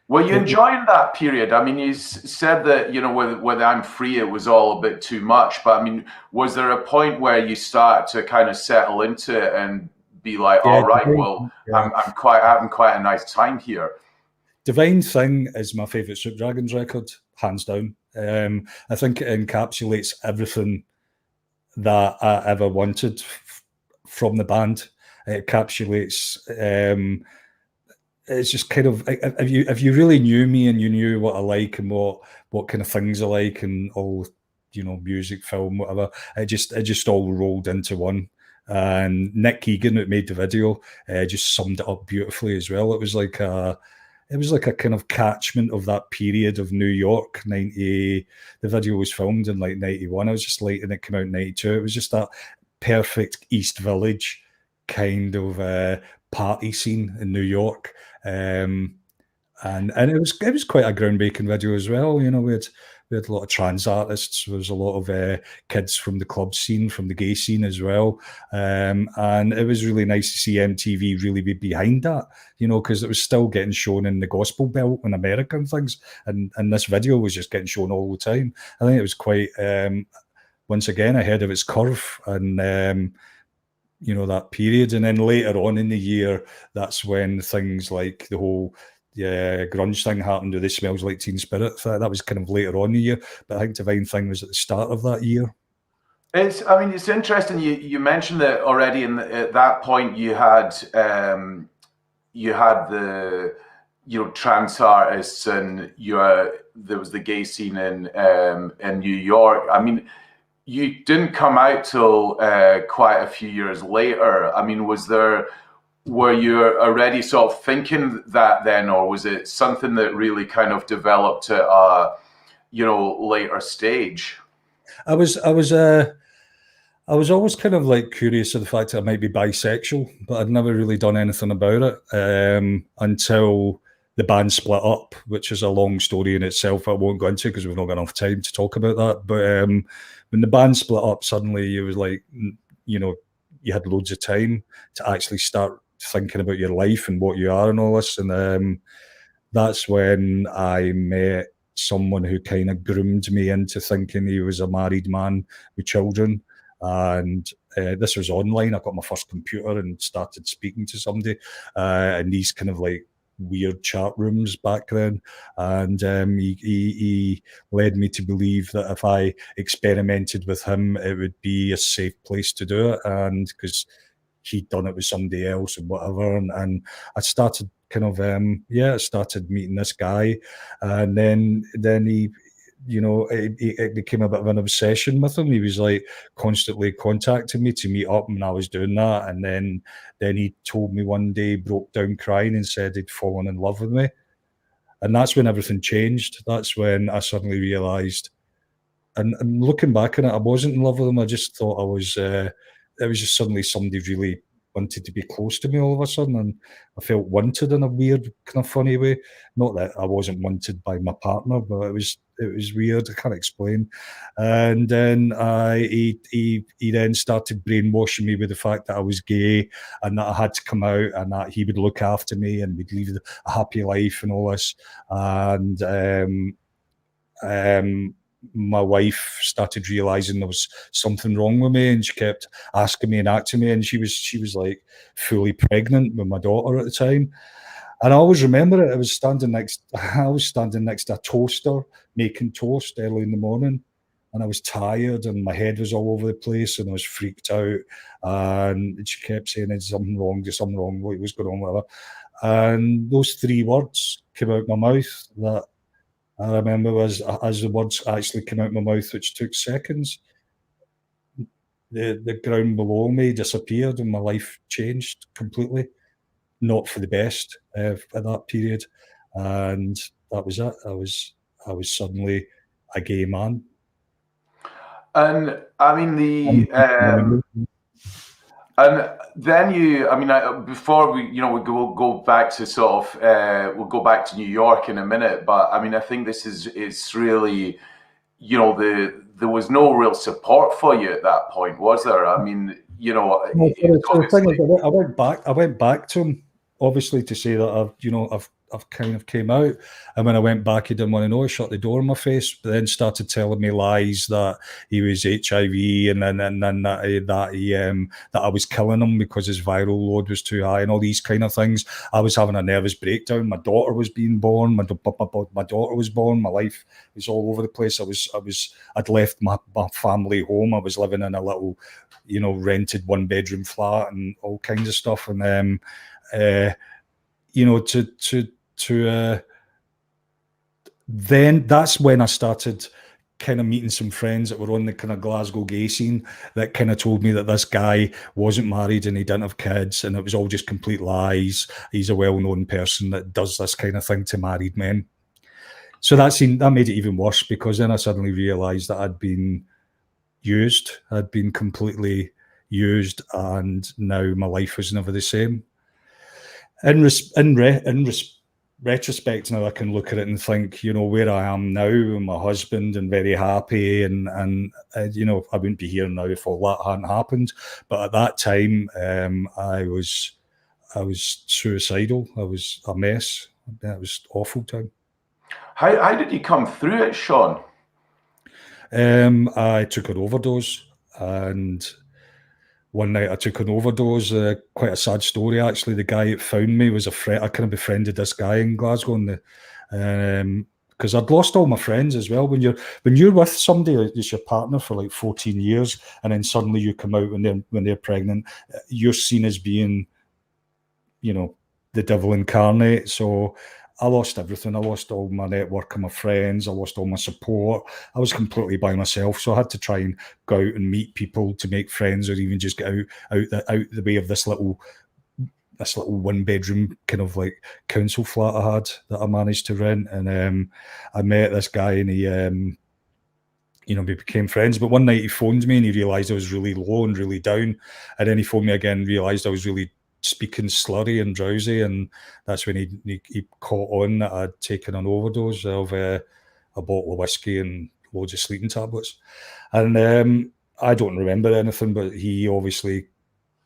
Were you enjoying that period? I mean, you said that, with I'm Free, it was all a bit too much. But I mean, was there a point where you start to kind of settle into it and be like, all right, well, I'm having quite a nice time here? Divine Thing is my favourite Soup Dragons record, hands down. I think it encapsulates everything that I ever wanted from the band. It encapsulates. It's just kind of, if you really knew me and you knew what I like and what kind of things I like and all, music, film, whatever, it just all rolled into one. And Nick Keegan, who made the video, just summed it up beautifully as well. It was like a kind of catchment of that period of New York. The video was filmed in like 91. I was just late, and it came out in 92. It was just that perfect East Village kind of party scene in New York. And it was quite a groundbreaking video as well. We had a lot of trans artists. There was a lot of kids from the club scene, from the gay scene as well. And it was really nice to see MTV really be behind that, because it was still getting shown in the gospel belt in America and things. And this video was just getting shown all the time. I think it was quite, once again, ahead of its curve. And, that period. And then later on in the year, that's when things like the whole grunge thing happened with the Smells Like Teen Spirit. That was kind of later on in the year, but I think Divine Thing was at the start of that year. It's interesting. You mentioned that already. At that point, you had the trans artists, and there was the gay scene in New York. I mean, you didn't come out till quite a few years later. I mean, were you already sort of thinking that then, or was it something that really kind of developed at a later stage? I was always kind of like curious of the fact that I might be bisexual, but I'd never really done anything about it until the band split up, which is a long story in itself. I won't go into because we've not got enough time to talk about that. But when the band split up, suddenly it was like, you had loads of time to actually start thinking about your life and what you are and all this. And that's when I met someone who kind of groomed me into thinking he was a married man with children. And this was online. I got my first computer and started speaking to somebody in these kind of like weird chat rooms back then. And he led me to believe that if I experimented with him, it would be a safe place to do it. And because he'd done it with somebody else and whatever. And I started kind of, I started meeting this guy. And then it became a bit of an obsession with him. He was like constantly contacting me to meet up, and I was doing that. And then he told me one day, broke down crying, and said he'd fallen in love with me. And that's when everything changed. That's when I suddenly realised. And looking back on it, I wasn't in love with him. I just thought I was. It was just suddenly somebody really wanted to be close to me all of a sudden, and I felt wanted in a weird, kind of funny way. Not that I wasn't wanted by my partner, but it was weird. I can't explain. And then he then started brainwashing me with the fact that I was gay and that I had to come out and that he would look after me and we'd lead a happy life and all this. And my wife started realizing there was something wrong with me, and she kept asking me and asking me, and she was like fully pregnant with my daughter at the time. And I always remember it. I was standing next to a toaster making toast early in the morning, and I was tired and my head was all over the place and I was freaked out. And she kept saying, "Is something wrong? Is something wrong? What was going on?" Whatever. And those three words came out my mouth that I remember as the words actually came out my mouth, which took seconds. The ground below me disappeared and my life changed completely. Not for the best at that period, and that was it. I was suddenly a gay man. And I mean and then before we go back to sort of we'll go back to New York in a minute, but I mean I think this is really, there was no real support for you at that point, was there? I mean, the thing is, I went back to him obviously to say that I've kind of came out, and when I went back, he didn't want to know. He shut the door in my face, but then started telling me lies that he was HIV, and then that I was killing him because his viral load was too high, and all these kind of things. I was having a nervous breakdown. My daughter was being born. My daughter was born. My life was all over the place. I'd left my family home. I was living in a little, rented 1-bedroom flat and all kinds of stuff, and then that's when I started kind of meeting some friends that were on the kind of Glasgow gay scene that kind of told me that this guy wasn't married and he didn't have kids, and it was all just complete lies. He's a well-known person that does this kind of thing to married men. So that made it even worse, because then I suddenly realised that I'd been used. I'd been completely used, and now my life was never the same. In retrospect, now I can look at it and think, where I am now with my husband and very happy, and I wouldn't be here now if all that hadn't happened. But at that time, I was suicidal. I was a mess. That was an awful time. How did you come through it, Sean? I took an overdose, and one night I took an overdose. Quite a sad story, actually. The guy that found me was a friend. I kind of befriended this guy in Glasgow, because I'd lost all my friends as well. When you're with somebody that's your partner for like 14 years, and then suddenly you come out when they're pregnant, you're seen as being, the devil incarnate. So I lost everything. I lost all my network and my friends. I lost all my support. I was completely by myself. So I had to try and go out and meet people to make friends, or even just get out the way of this little 1-bedroom kind of like council flat I had that I managed to rent. And I met this guy, and we became friends. But one night he phoned me and he realised I was really low and really down. And then he phoned me again, realised I was really speaking slurry and drowsy, and that's when he caught on that I'd taken an overdose of a bottle of whiskey and loads of sleeping tablets. And I don't remember anything, but he obviously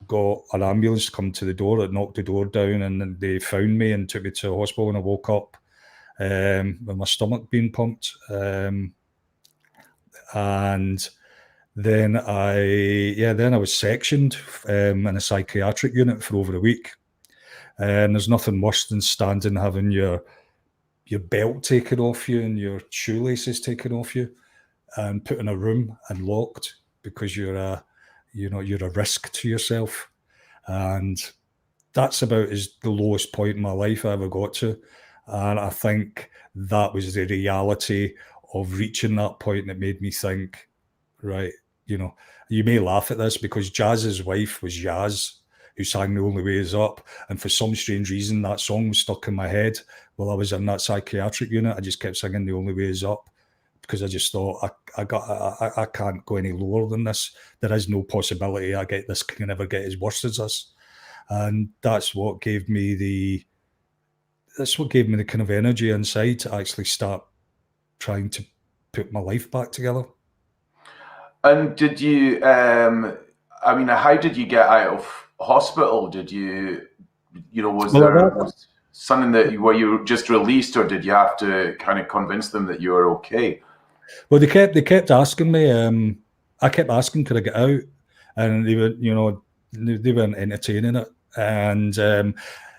got an ambulance to come to the door. It knocked the door down, and then they found me and took me to a hospital, and I woke up with my stomach being pumped. And then I was sectioned in a psychiatric unit for over a week. And there's nothing worse than standing having your belt taken off you and your shoelaces taken off you and put in a room and locked, because you're a risk to yourself. And that's about the lowest point in my life I ever got to. And I think that was the reality of reaching that point that made me think, right, you know, you may laugh at this because Jazz's wife was Jazz, who sang The Only Way Is Up. And for some strange reason, that song was stuck in my head while I was in that psychiatric unit. I just kept singing The Only Way Is Up because I just thought, I can't go any lower than this. There is no possibility this can ever get as worse as this. And that's what gave me the kind of energy inside to actually start trying to put my life back together. And did you, I mean, how did you get out of hospital? Did you, was there something that were you just released, or did you have to kind of convince them that you were okay? Well, they kept asking me. I kept asking, could I get out? And they were, they weren't entertaining it. And then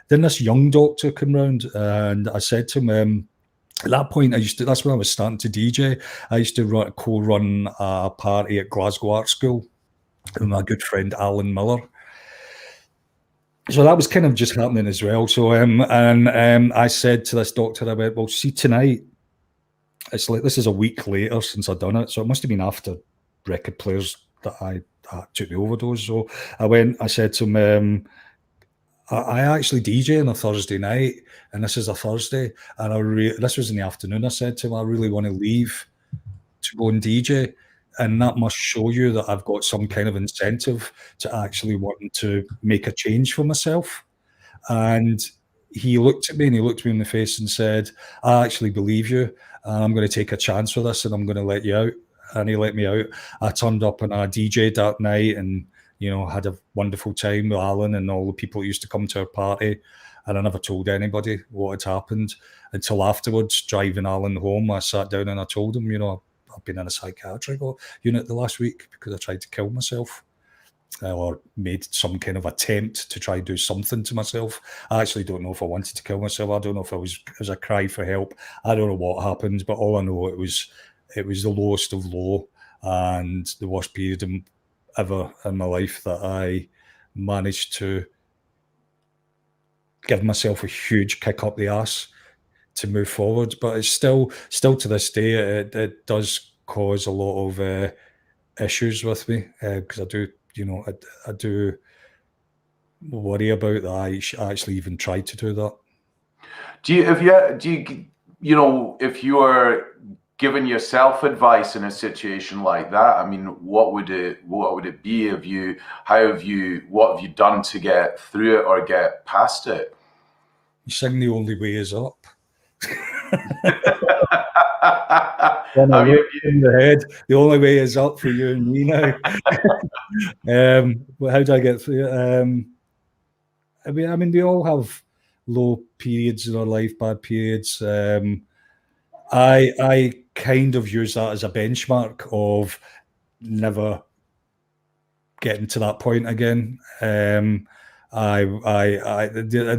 this young doctor came round, and I said to him, at that point, that's when I was starting to DJ. I used to co-run a party at Glasgow Art School with my good friend Alan Muller. So that was kind of just happening as well. So I said to this doctor, I went, well, see, tonight, it's like, this is a week later since I'd done it. So it must have been after record players that I took the overdose. So I said to him, I actually DJ on a Thursday night, and this is a Thursday, and this was in the afternoon. I said to him, I really want to leave to go and DJ, and that must show you that I've got some kind of incentive to actually wanting to make a change for myself. And he looked at me in the face and said, I actually believe you, and I'm going to take a chance with this, and I'm going to let you out. And he let me out. I turned up and I DJ'd that night, and had a wonderful time with Alan and all the people who used to come to our party. And I never told anybody what had happened until afterwards, driving Alan home. I sat down and I told him, I've been in a psychiatric unit the last week because I tried to kill myself, or made some kind of attempt to try to do something to myself. I actually don't know if I wanted to kill myself. I don't know if it was a cry for help. I don't know what happened, but all I know, it was the lowest of low and the worst period ever in my life that I managed to give myself a huge kick up the ass to move forward. But it's still to this day, it does cause a lot of issues with me because I do, I do worry about that. I actually even tried to do that. If you are giving yourself advice in a situation like that, I mean, what would it be? What have you done to get through it or get past it? You sing The Only Way Is Up. In the head, the only way is up for you and me now. How do I get through it? I mean, we all have low periods in our life, bad periods. I kind of use that as a benchmark of never getting to that point again. The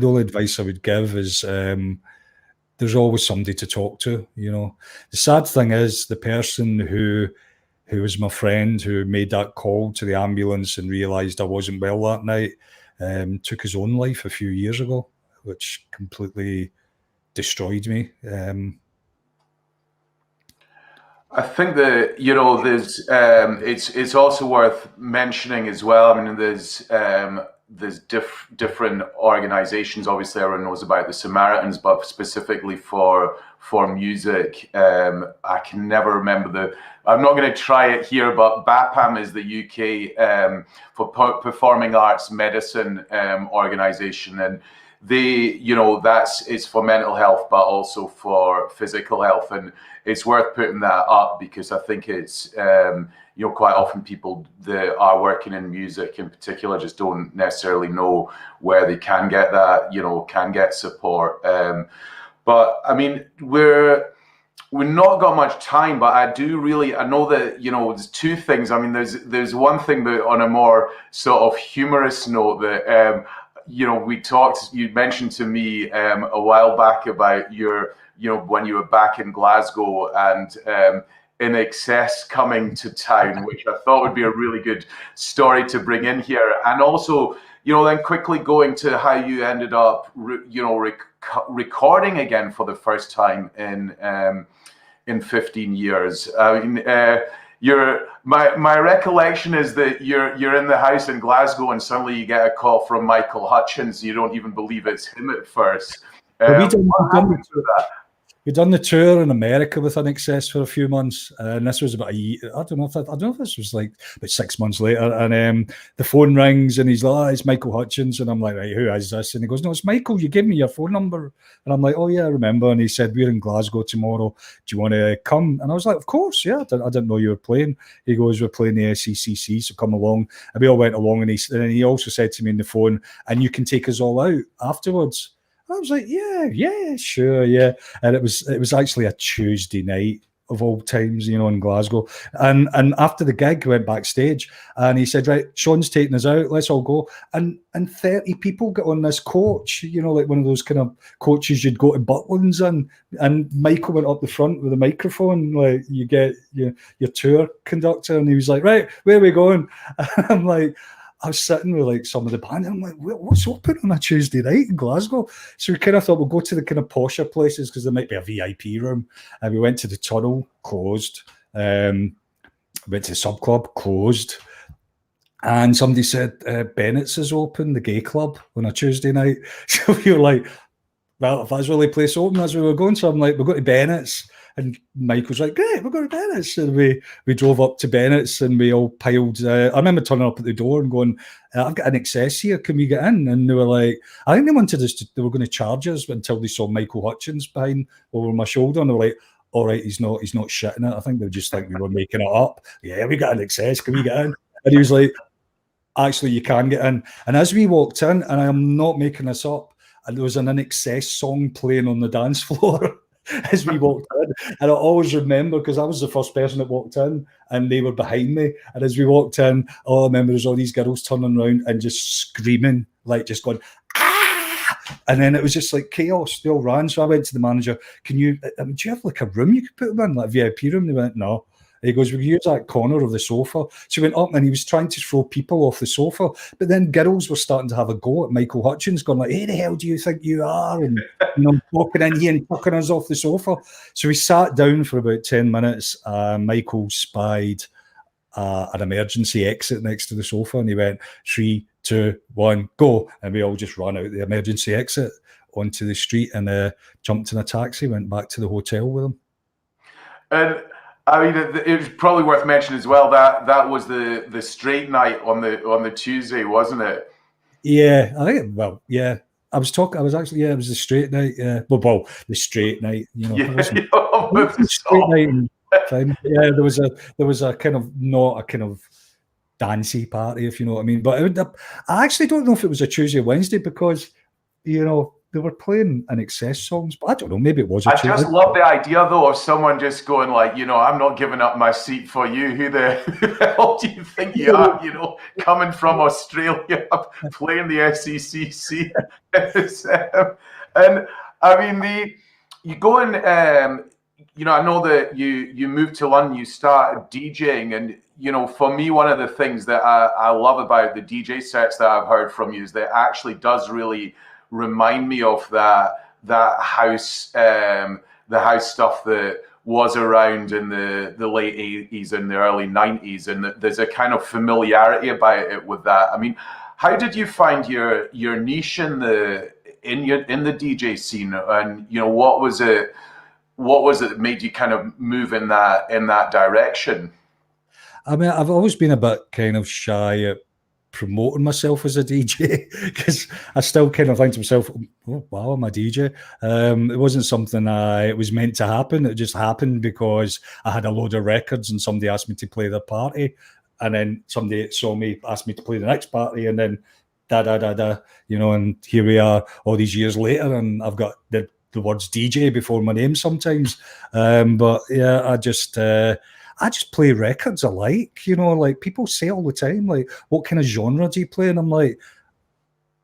only advice I would give is there's always somebody to talk to. The sad thing is the person who was my friend who made that call to the ambulance and realised I wasn't well that night took his own life a few years ago, which completely destroyed me. I think that there's it's also worth mentioning as well. I mean, there's different organizations. Obviously, everyone knows about the Samaritans, but specifically for music, I can never remember I'm not going to try it here, but BAPAM is the UK for Performing Arts Medicine organization, and it's for mental health, but also for physical health, and it's worth putting that up because I think it's quite often people that are working in music in particular just don't necessarily know where they can get that, can get support. But I mean, we're not got much time, but I know that there's two things. I mean, there's one thing that on a more sort of humorous note that you mentioned to me a while back about when you were back in Glasgow and In Excess coming to town, which I thought would be a really good story to bring in here. And also, then quickly going to how you ended up, recording again for the first time in 15 years. I mean, my recollection is that you're in the house in Glasgow and suddenly you get a call from Michael Hutchins. You don't even believe it's him at first. We'd done the tour in America with INXS for a few months, and this was about a year. I don't know if this was like about 6 months later. And the phone rings, and he's like, "Oh, it's Michael Hutchins," and I'm like, "Right, who is this?" And he goes, "No, it's Michael. You gave me your phone number." And I'm like, "Oh yeah, I remember." And he said, "We're in Glasgow tomorrow. Do you want to come?" And I was like, "Of course, yeah." I didn't know you were playing. He goes, "We're playing the SECC, so come along." And we all went along, and he also said to me on the phone, "And you can take us all out afterwards." I was like, yeah, sure, yeah. And it was actually a Tuesday night of all times, in Glasgow. And after the gig, we went backstage, and he said, "Right, Sean's taking us out. Let's all go." And 30 people got on this coach, like one of those kind of coaches you'd go to Butlins in. And Michael went up the front with a microphone, like you get your tour conductor, and he was like, "Right, where are we going?" And I'm like, I was sitting with like some of the band, and I'm like, "What's open on a Tuesday night in Glasgow?" So we kind of thought we'll go to the kind of posher places because there might be a VIP room. And we went to the Tunnel, closed. Went to the Sub Club, closed. And somebody said Bennett's is open, the gay club, on a Tuesday night. So we were like, "Well, if that's really the place open, that's where we're going." So I'm like, "We'll go to Bennett's." And Mike was like, "Great, we're going to Bennett's." And we drove up to Bennett's, and we all piled. I remember turning up at the door and going, "I've got an excess here. Can we get in?" And they were like, I think they wanted us they were going to charge us until they saw Michael Hutchins behind over my shoulder. And they were like, "All right, he's not shitting it." I think they just think we were making it up. "Yeah, we got an excess. Can we get in?" And he was like, "Actually, you can get in." And as we walked in, and I am not making this up, and there was an INXS song playing on the dance floor. As we walked in, and I always remember because I was the first person that walked in, and they were behind me. And as we walked in, all I remember was all these girls turning around and just screaming, like just going, "Ah!" And then it was just like chaos. They all ran. So I went to the manager. "Do you have like a room you could put them in, like a VIP room?" They went, "No." He goes, "We use that corner of the sofa." So he went up, and he was trying to throw people off the sofa. But then girls were starting to have a go at Michael Hutchins, going like, "Who the hell do you think you are?" And walking in here and tucking us off the sofa. So we sat down for about 10 minutes. Michael spied an emergency exit next to the sofa, and he went, 3, 2, 1, go. And we all just ran out the emergency exit onto the street and jumped in a taxi, went back to the hotel with him. And I mean, it was probably worth mentioning as well that was the straight night on the Tuesday, wasn't it? Yeah, I think. Well, yeah. It was the straight night. Yeah, well, the straight night. The straight night. Yeah, there was a kind of not a kind of dancey party, if you know what I mean. But I actually don't know if it was a Tuesday or Wednesday because they were playing INXS songs, but I don't know. Maybe it was. I just love the idea, though, of someone just going like, "I'm not giving up my seat for you. Who the hell do you think you are? Coming from Australia, playing the SECC." And I mean, you go and I know that you moved to London, you started DJing, and for me, one of the things that I love about the DJ sets that I've heard from you is that it actually does really remind me of that house, the house stuff that was around in the late 80s and the early 90s, and there's a kind of familiarity about it with that. I mean, how did you find your niche in the DJ scene, and what was it that made you kind of move in that direction? I mean, I've always been a bit kind of shy at promoting myself as a DJ because I still kind of think to myself, "Oh, wow, I'm a DJ." It wasn't something it was meant to happen. It just happened because I had a load of records and somebody asked me to play their party, and then somebody saw me, asked me to play the next party, and then and here we are all these years later, and I've got the words DJ before my name sometimes. But yeah, I just play records I like, like people say all the time, like, "What kind of genre do you play?" And I'm like,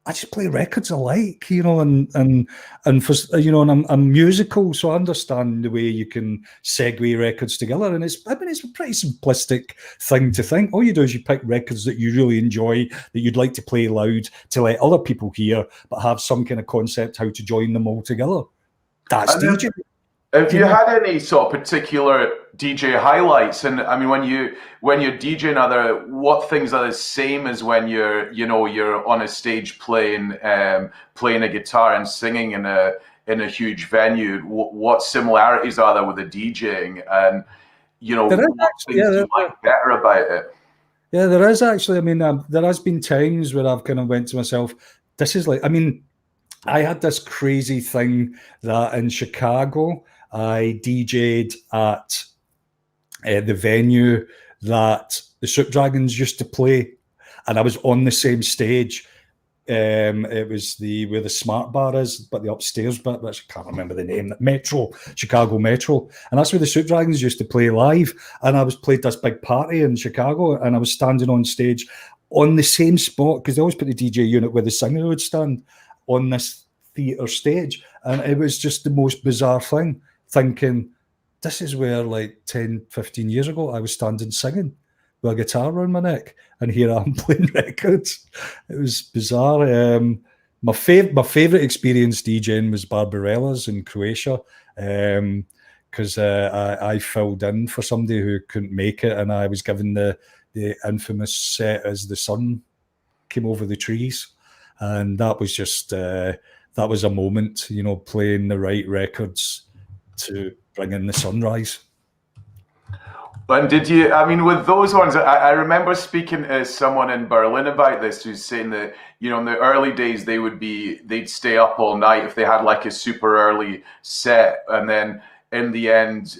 I just play records I like, and for, and I'm musical, so I understand the way you can segue records together. And it's a pretty simplistic thing to think. All you do is you pick records that you really enjoy, that you'd like to play loud to let other people hear, but have some kind of concept how to join them all together. That's DJ. Have you had any sort of particular DJ highlights? And I mean, when you're DJing, what things are the same as when you're on a stage playing playing a guitar and singing in a huge venue? What similarities are there with the DJing? And what things do you like better about it? Yeah, there is actually. I mean, there has been times where I've kind of went to myself, this is like, I mean, I had this crazy thing that in Chicago, I DJ'd at the venue that the Soup Dragons used to play, and I was on the same stage. It was where the Smart Bar is, but the upstairs bit, which I can't remember the name, Chicago Metro. And that's where the Soup Dragons used to play live. And I was played this big party in Chicago, and I was standing on stage on the same spot, because they always put the DJ unit where the singer would stand, on this theatre stage. And it was just the most bizarre thing, thinking, this is where like 10, 15 years ago, I was standing singing with a guitar around my neck, and here I'm playing records. It was bizarre. My favorite experience DJing was Barbarella's in Croatia, because I filled in for somebody who couldn't make it, and I was given the infamous set as the sun came over the trees, and that was just that was a moment, playing the right records to bring in the sunrise. And did you, I mean, with those ones, I remember speaking to someone in Berlin about this, who's saying that, in the early days, they'd stay up all night if they had like a super early set. And then in the end,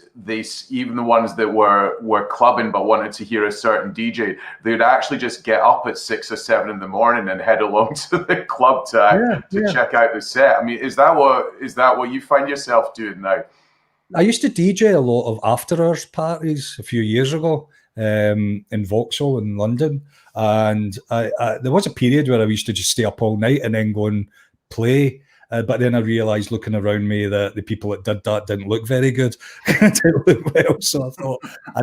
even the ones that were clubbing but wanted to hear a certain DJ, they'd actually just get up at 6 or 7 in the morning and head along to the club to check out the set. I mean, is that what you find yourself doing now? I used to DJ a lot of after-hours parties a few years ago in Vauxhall in London, and there was a period where I used to just stay up all night and then go and play. But then I realised, looking around me, that the people that did that didn't look very good, didn't look well. So I thought I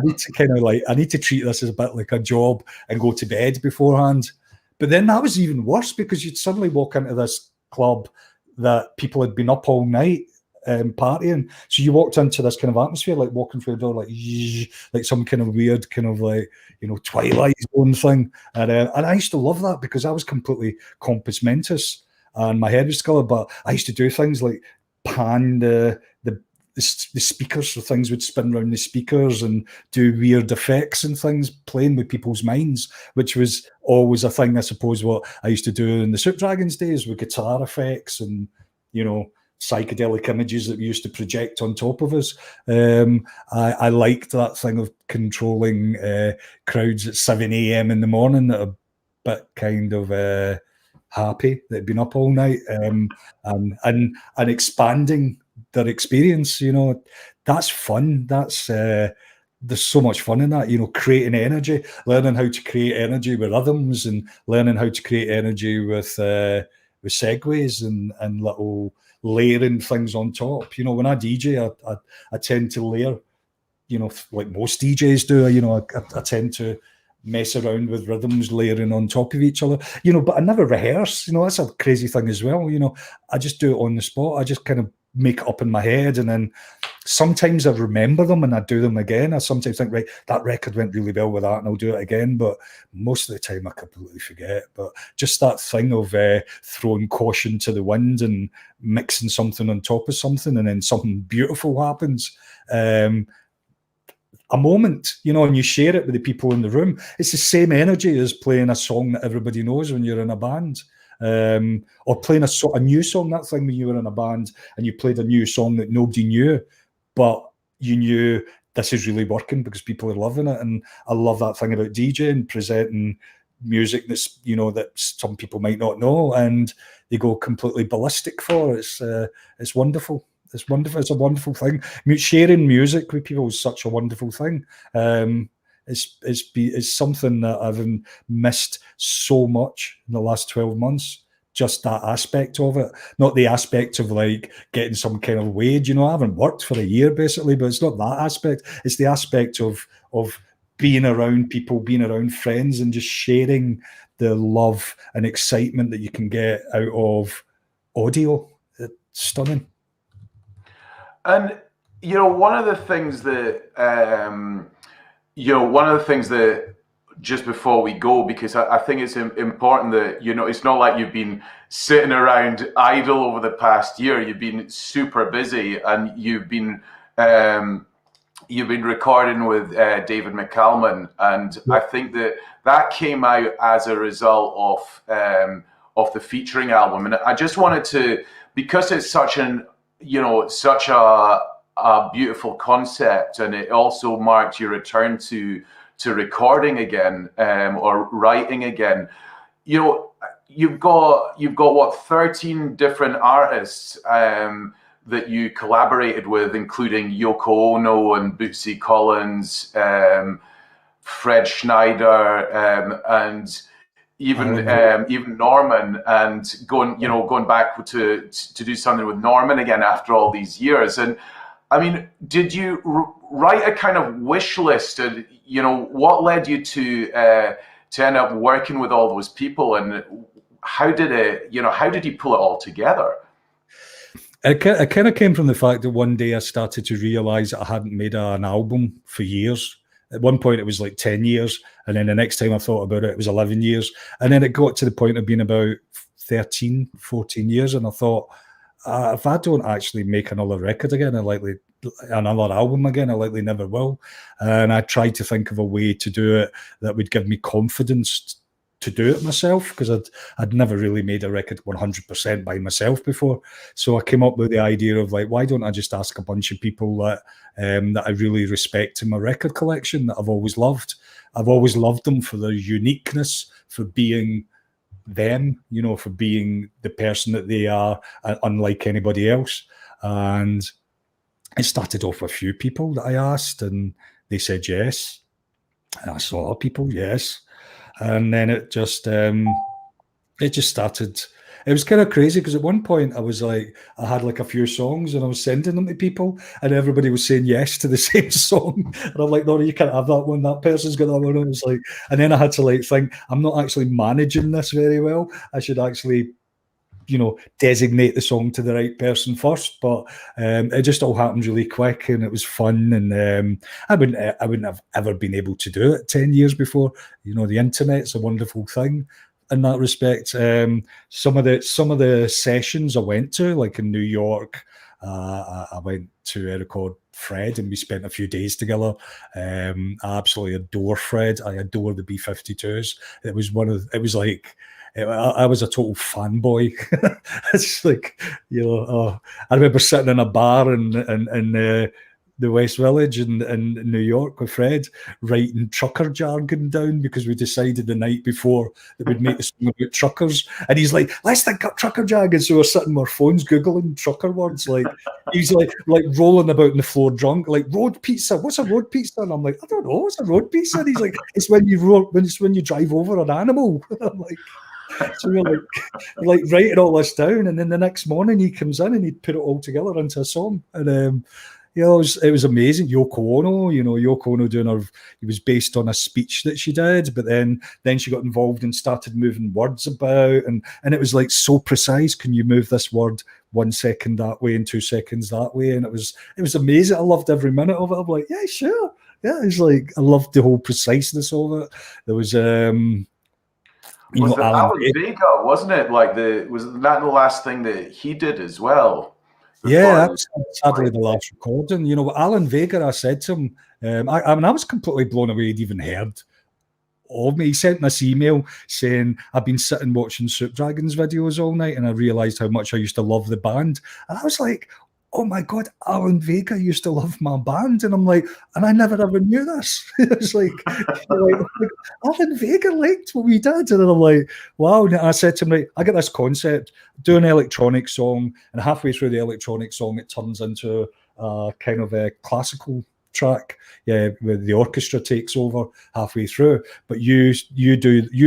need to treat this as a bit like a job and go to bed beforehand. But then that was even worse, because you'd suddenly walk into this club that people had been up all night partying. So you walked into this kind of atmosphere, like walking through a door, like some kind of weird kind of like, Twilight Zone thing. And I used to love that, because I was completely compos mentis and my head was scullered. But I used to do things like pan the speakers, so things would spin around the speakers, and do weird effects and things, playing with people's minds, which was always a thing, I suppose, what I used to do in the Soup Dragons days, with guitar effects and, psychedelic images that we used to project on top of us. I liked that thing of controlling crowds at 7 a.m. in the morning that are a bit kind of happy that had been up all night, and expanding their experience. That's fun. That's there's so much fun in that, creating energy, learning how to create energy with rhythms, and learning how to create energy with segues and little layering things on top. When I DJ, I tend to layer, like most DJs do. I tend to mess around with rhythms layering on top of each other, but I never rehearse. That's a crazy thing as well. I just do it on the spot. I just kind of make it up in my head, and then sometimes I remember them and I do them again. I sometimes think, right, that record went really well with that, and I'll do it again. But most of the time I completely forget. But just that thing of throwing caution to the wind and mixing something on top of something, and then something beautiful happens. A moment, and you share it with the people in the room. It's the same energy as playing a song that everybody knows when you're in a band. Or playing a new song. That thing when you were in a band and you played a new song that nobody knew, but you knew this is really working because people are loving it. And I love that thing about DJing, presenting music that's that some people might not know, and they go completely ballistic for. It's wonderful. It's wonderful. It's a wonderful thing. Sharing music with people is such a wonderful thing. It's something that I've missed so much in the last 12 months. Just that aspect of it, not the aspect of like getting some kind of wage. I haven't worked for a year basically, but it's not that aspect. It's the aspect of being around people, being around friends, and just sharing the love and excitement that you can get out of audio. It's stunning. And one of the things that just before we go, because I think it's important that it's not like you've been sitting around idle over the past year. You've been super busy, and you've been recording with David McAlmont, and I think that came out as a result of the featuring album. And I just wanted to, because it's such a beautiful concept, and it also marked your return to recording again, or writing again. You've got what, 13 different artists that you collaborated with, including Yoko Ono and Bootsy Collins, Fred Schneider, and even Norman, and going back to do something with Norman again after all these years. And I mean, did you write a kind of wish list? And what led you to end up working with all those people, and how did you pull it all together? It kind of came from the fact that one day I started to realise that I hadn't made an album for years. At one point, it was like 10 years. And then the next time I thought about it, it was 11 years. And then it got to the point of being about 13, 14 years. And I thought, if I don't actually make another record again, another album again, I likely never will. And I tried to think of a way to do it that would give me confidence to do it myself, because I'd never really made a record 100% by myself before. So I came up with the idea of like, why don't I just ask a bunch of people that I really respect in my record collection, that I've always loved. I've always loved them for their uniqueness, for being them, for being the person that they are, unlike anybody else. And it started off with a few people that I asked, and they said yes. And I asked a lot of people, yes. And then it just started. It was kind of crazy, because at one point I was like, I had like a few songs and I was sending them to people, and everybody was saying yes to the same song. And I'm like, no, you can't have that one. That person's got that one. And it was like, and then I had to like think, I'm not actually managing this very well. I should actually, designate the song to the right person first. But it just all happened really quick, and it was fun. And I wouldn't have ever been able to do it 10 years before. The internet's a wonderful thing in that respect. Some of the sessions I went to, like in New York, I went to record Fred, and we spent a few days together. I absolutely adore Fred. I adore the B-52s. It was like, I was a total fanboy. It's like, I remember sitting in a bar in the West Village in New York with Fred, writing trucker jargon down, because we decided the night before that we'd make a song about truckers. And he's like, let's think up trucker jargon. So we're sitting on our phones Googling trucker words. Like, he's like rolling about on the floor drunk, like, road pizza. What's a road pizza? And I'm like, I don't know. What's a road pizza? And he's like, it's when you drive over an animal. I'm like, so we're like writing all this down, and then the next morning he comes in and he'd put it all together into a song. And it was amazing. Yoko Ono, Yoko Ono it was based on a speech that she did, but then she got involved and started moving words about, and it was like so precise. Can you move this word 1 second that way and 2 seconds that way? And it was amazing. I loved every minute of it. I'm like, yeah, sure. Yeah, it's like, I loved the whole preciseness of it. There was was it Alan Vega, wasn't it? Like, was that the last thing that he did as well? Yeah, that was sadly the last recording. Alan Vega, I said to him, I was completely blown away he'd even heard of me. He sent me this email saying, I've been sitting watching Soup Dragons videos all night, and I realised how much I used to love the band. And I was like, oh my God, Alan Vega used to love my band. And I'm like, and I never ever knew this. It's like, Alan Vega liked what we did. And I'm like, wow. And I said to him, right, I got this concept, do an electronic song, and halfway through the electronic song, it turns into a kind of a classical track, where the orchestra takes over halfway through. But you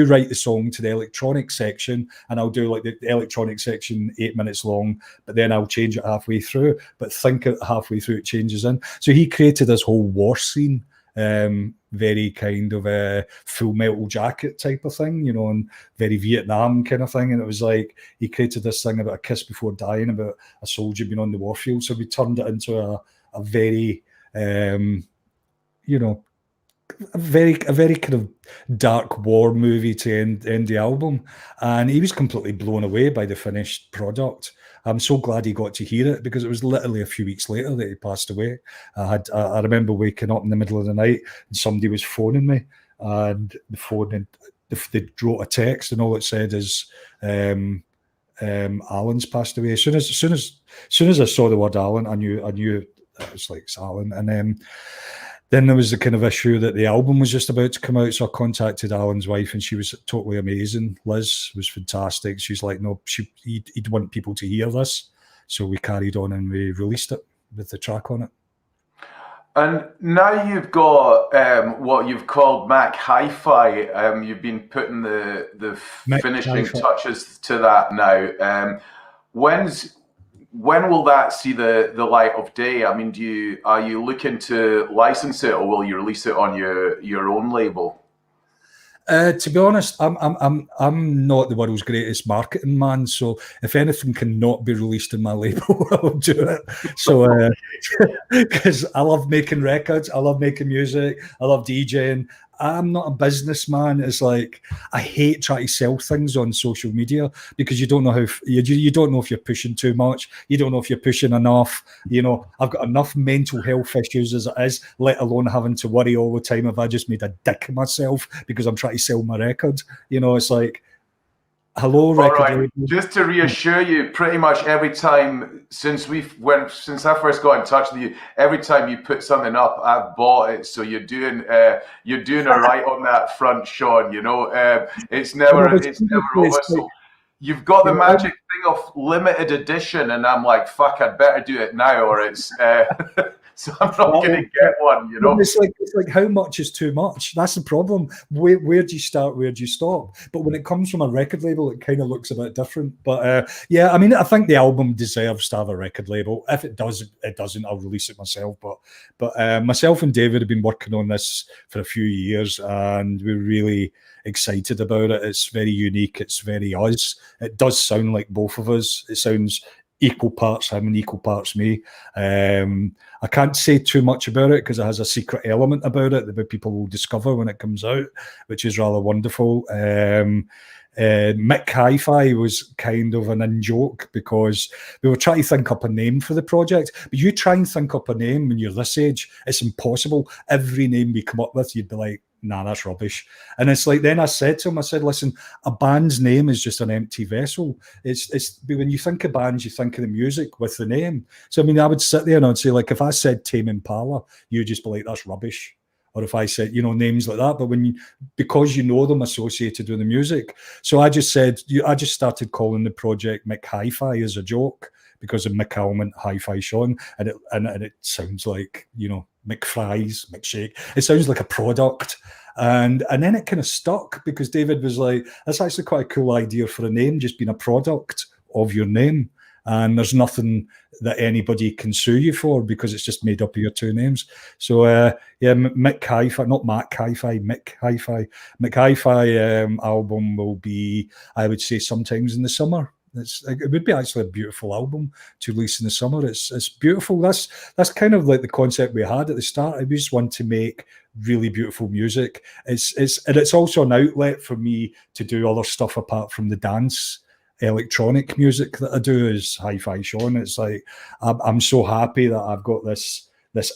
write the song to the electronic section, and I'll do like the electronic section 8 minutes long, but then I'll change it halfway through. But think it halfway through, it changes in. So he created this whole war scene, very kind of a Full Metal Jacket type of thing, and very Vietnam kind of thing. And it was like, he created this thing about a kiss before dying, about a soldier being on the warfield. So we turned it into a a very, you know, a very kind of dark war movie to end the album, and he was completely blown away by the finished product. I'm so glad he got to hear it, because it was literally a few weeks later that he passed away. I remember waking up in the middle of the night and somebody was phoning me, and the phone, and they wrote a text, and all it said is, Alan's passed away. As soon as I saw the word Alan, I knew it was like, it's Alan. And then there was the kind of issue that the album was just about to come out, so I contacted Alan's wife, and she was totally amazing. Liz was fantastic. She's like, no, he'd want people to hear this, so we carried on and we released it with the track on it. And now you've got what you've called McHifi. You've been putting the finishing touches to that now. When will that see the light of day? I mean, are you looking to license it, or will you release it on your own label? To be honest, I'm not the world's greatest marketing man, so if anything cannot be released in my label, I'll do it. So, because I love making records, I love making music, I love DJing. I'm not a businessman. It's like, I hate trying to sell things on social media, because you don't know how you don't know if you're pushing too much. You don't know if you're pushing enough. You know, I've got enough mental health issues as it is, let alone having to worry all the time if I just made a dick of myself because I'm trying to sell my record. You know, it's like, hello, record label. Just to reassure you, pretty much every time since I first got in touch with you, every time you put something up, I've bought it. So you're doing all right on that front, Sean. You know, it's never over. So you've got the magic thing of limited edition, and I'm like, fuck, I'd better do it now, or it's. So I'm not going to get one, you know. It's like how much is too much? That's the problem. Where do you start? Where do you stop? But when it comes from a record label, it kind of looks a bit different. But yeah, I mean, I think the album deserves to have a record label. If it does, it doesn't, I'll release it myself. But myself and David have been working on this for a few years, and we're really excited about it. It's very unique. It's very us. It does sound like both of us. It sounds equal parts him and equal parts me. I can't say too much about it because it has a secret element about it that people will discover when it comes out, which is rather wonderful. McHifi was kind of an in-joke because we were trying to think up a name for the project. But you try and think up a name when you're this age, it's impossible. Every name we come up with, you'd be like, nah, that's rubbish. And it's like, then I said to him, I said, listen, a band's name is just an empty vessel. It's when you think of bands, you think of the music with the name. So, I mean, I would sit there and I'd say, like, if I said Tame Impala, you'd just be like, that's rubbish. Or if I said, you know, names like that, but because you know them associated with the music. So I just started calling the project McHifi as a joke because of McAlmont, Hifi Sean, and it sounds like, you know, McFries, McShake. It sounds like a product. And then it kind of stuck because David was like, that's actually quite a cool idea for a name, just being a product of your name. And there's nothing that anybody can sue you for because it's just made up of your two names. So yeah, McHifi, not McHifi, McHifi. McHifi album will be, I would say, sometimes in the summer. It would be actually a beautiful album to release in the summer. It's beautiful. That's kind of like the concept we had at the start. We just want to make really beautiful music. It's also an outlet for me to do other stuff apart from the dance electronic music that I do is Hifi Sean. It's like I'm so happy that I've got this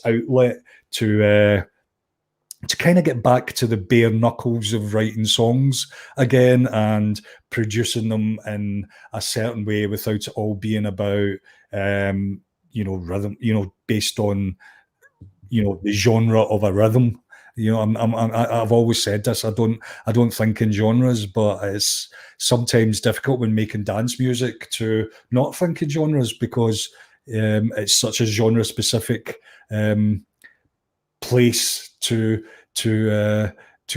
outlet to kind of get back to the bare knuckles of writing songs again and producing them in a certain way without it all being about you know, rhythm, you know, based on, you know, the genre of a rhythm. You know, I've always said this. I don't think in genres, but it's sometimes difficult when making dance music to not think in genres because it's such a genre-specific place to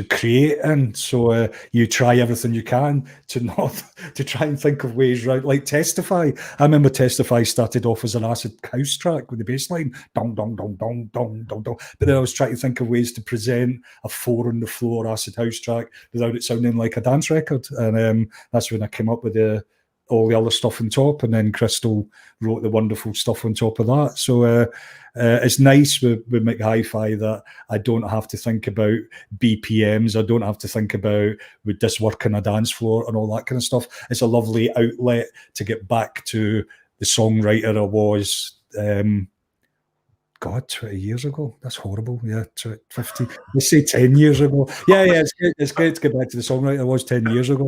create in. So you try everything you can to try and think of ways around. Like Testify, I remember Testify started off as an acid house track with the bass line, dong dong dong dong dong dong dong. But then I was trying to think of ways to present a 4 on the floor acid house track without it sounding like a dance record, and that's when I came up with the all the other stuff on top, and then Crystal wrote the wonderful stuff on top of that. So it's nice with McHifi that I don't have to think about BPMs. I don't have to think about would this work on a dance floor and all that kind of stuff. It's a lovely outlet to get back to the songwriter I was. 20 years ago. That's horrible. Yeah, 50. Let's say 10 years ago. Yeah, it's great to get back to the songwriter I was 10 years ago.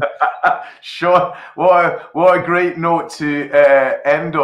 Sure. What a great note to end on.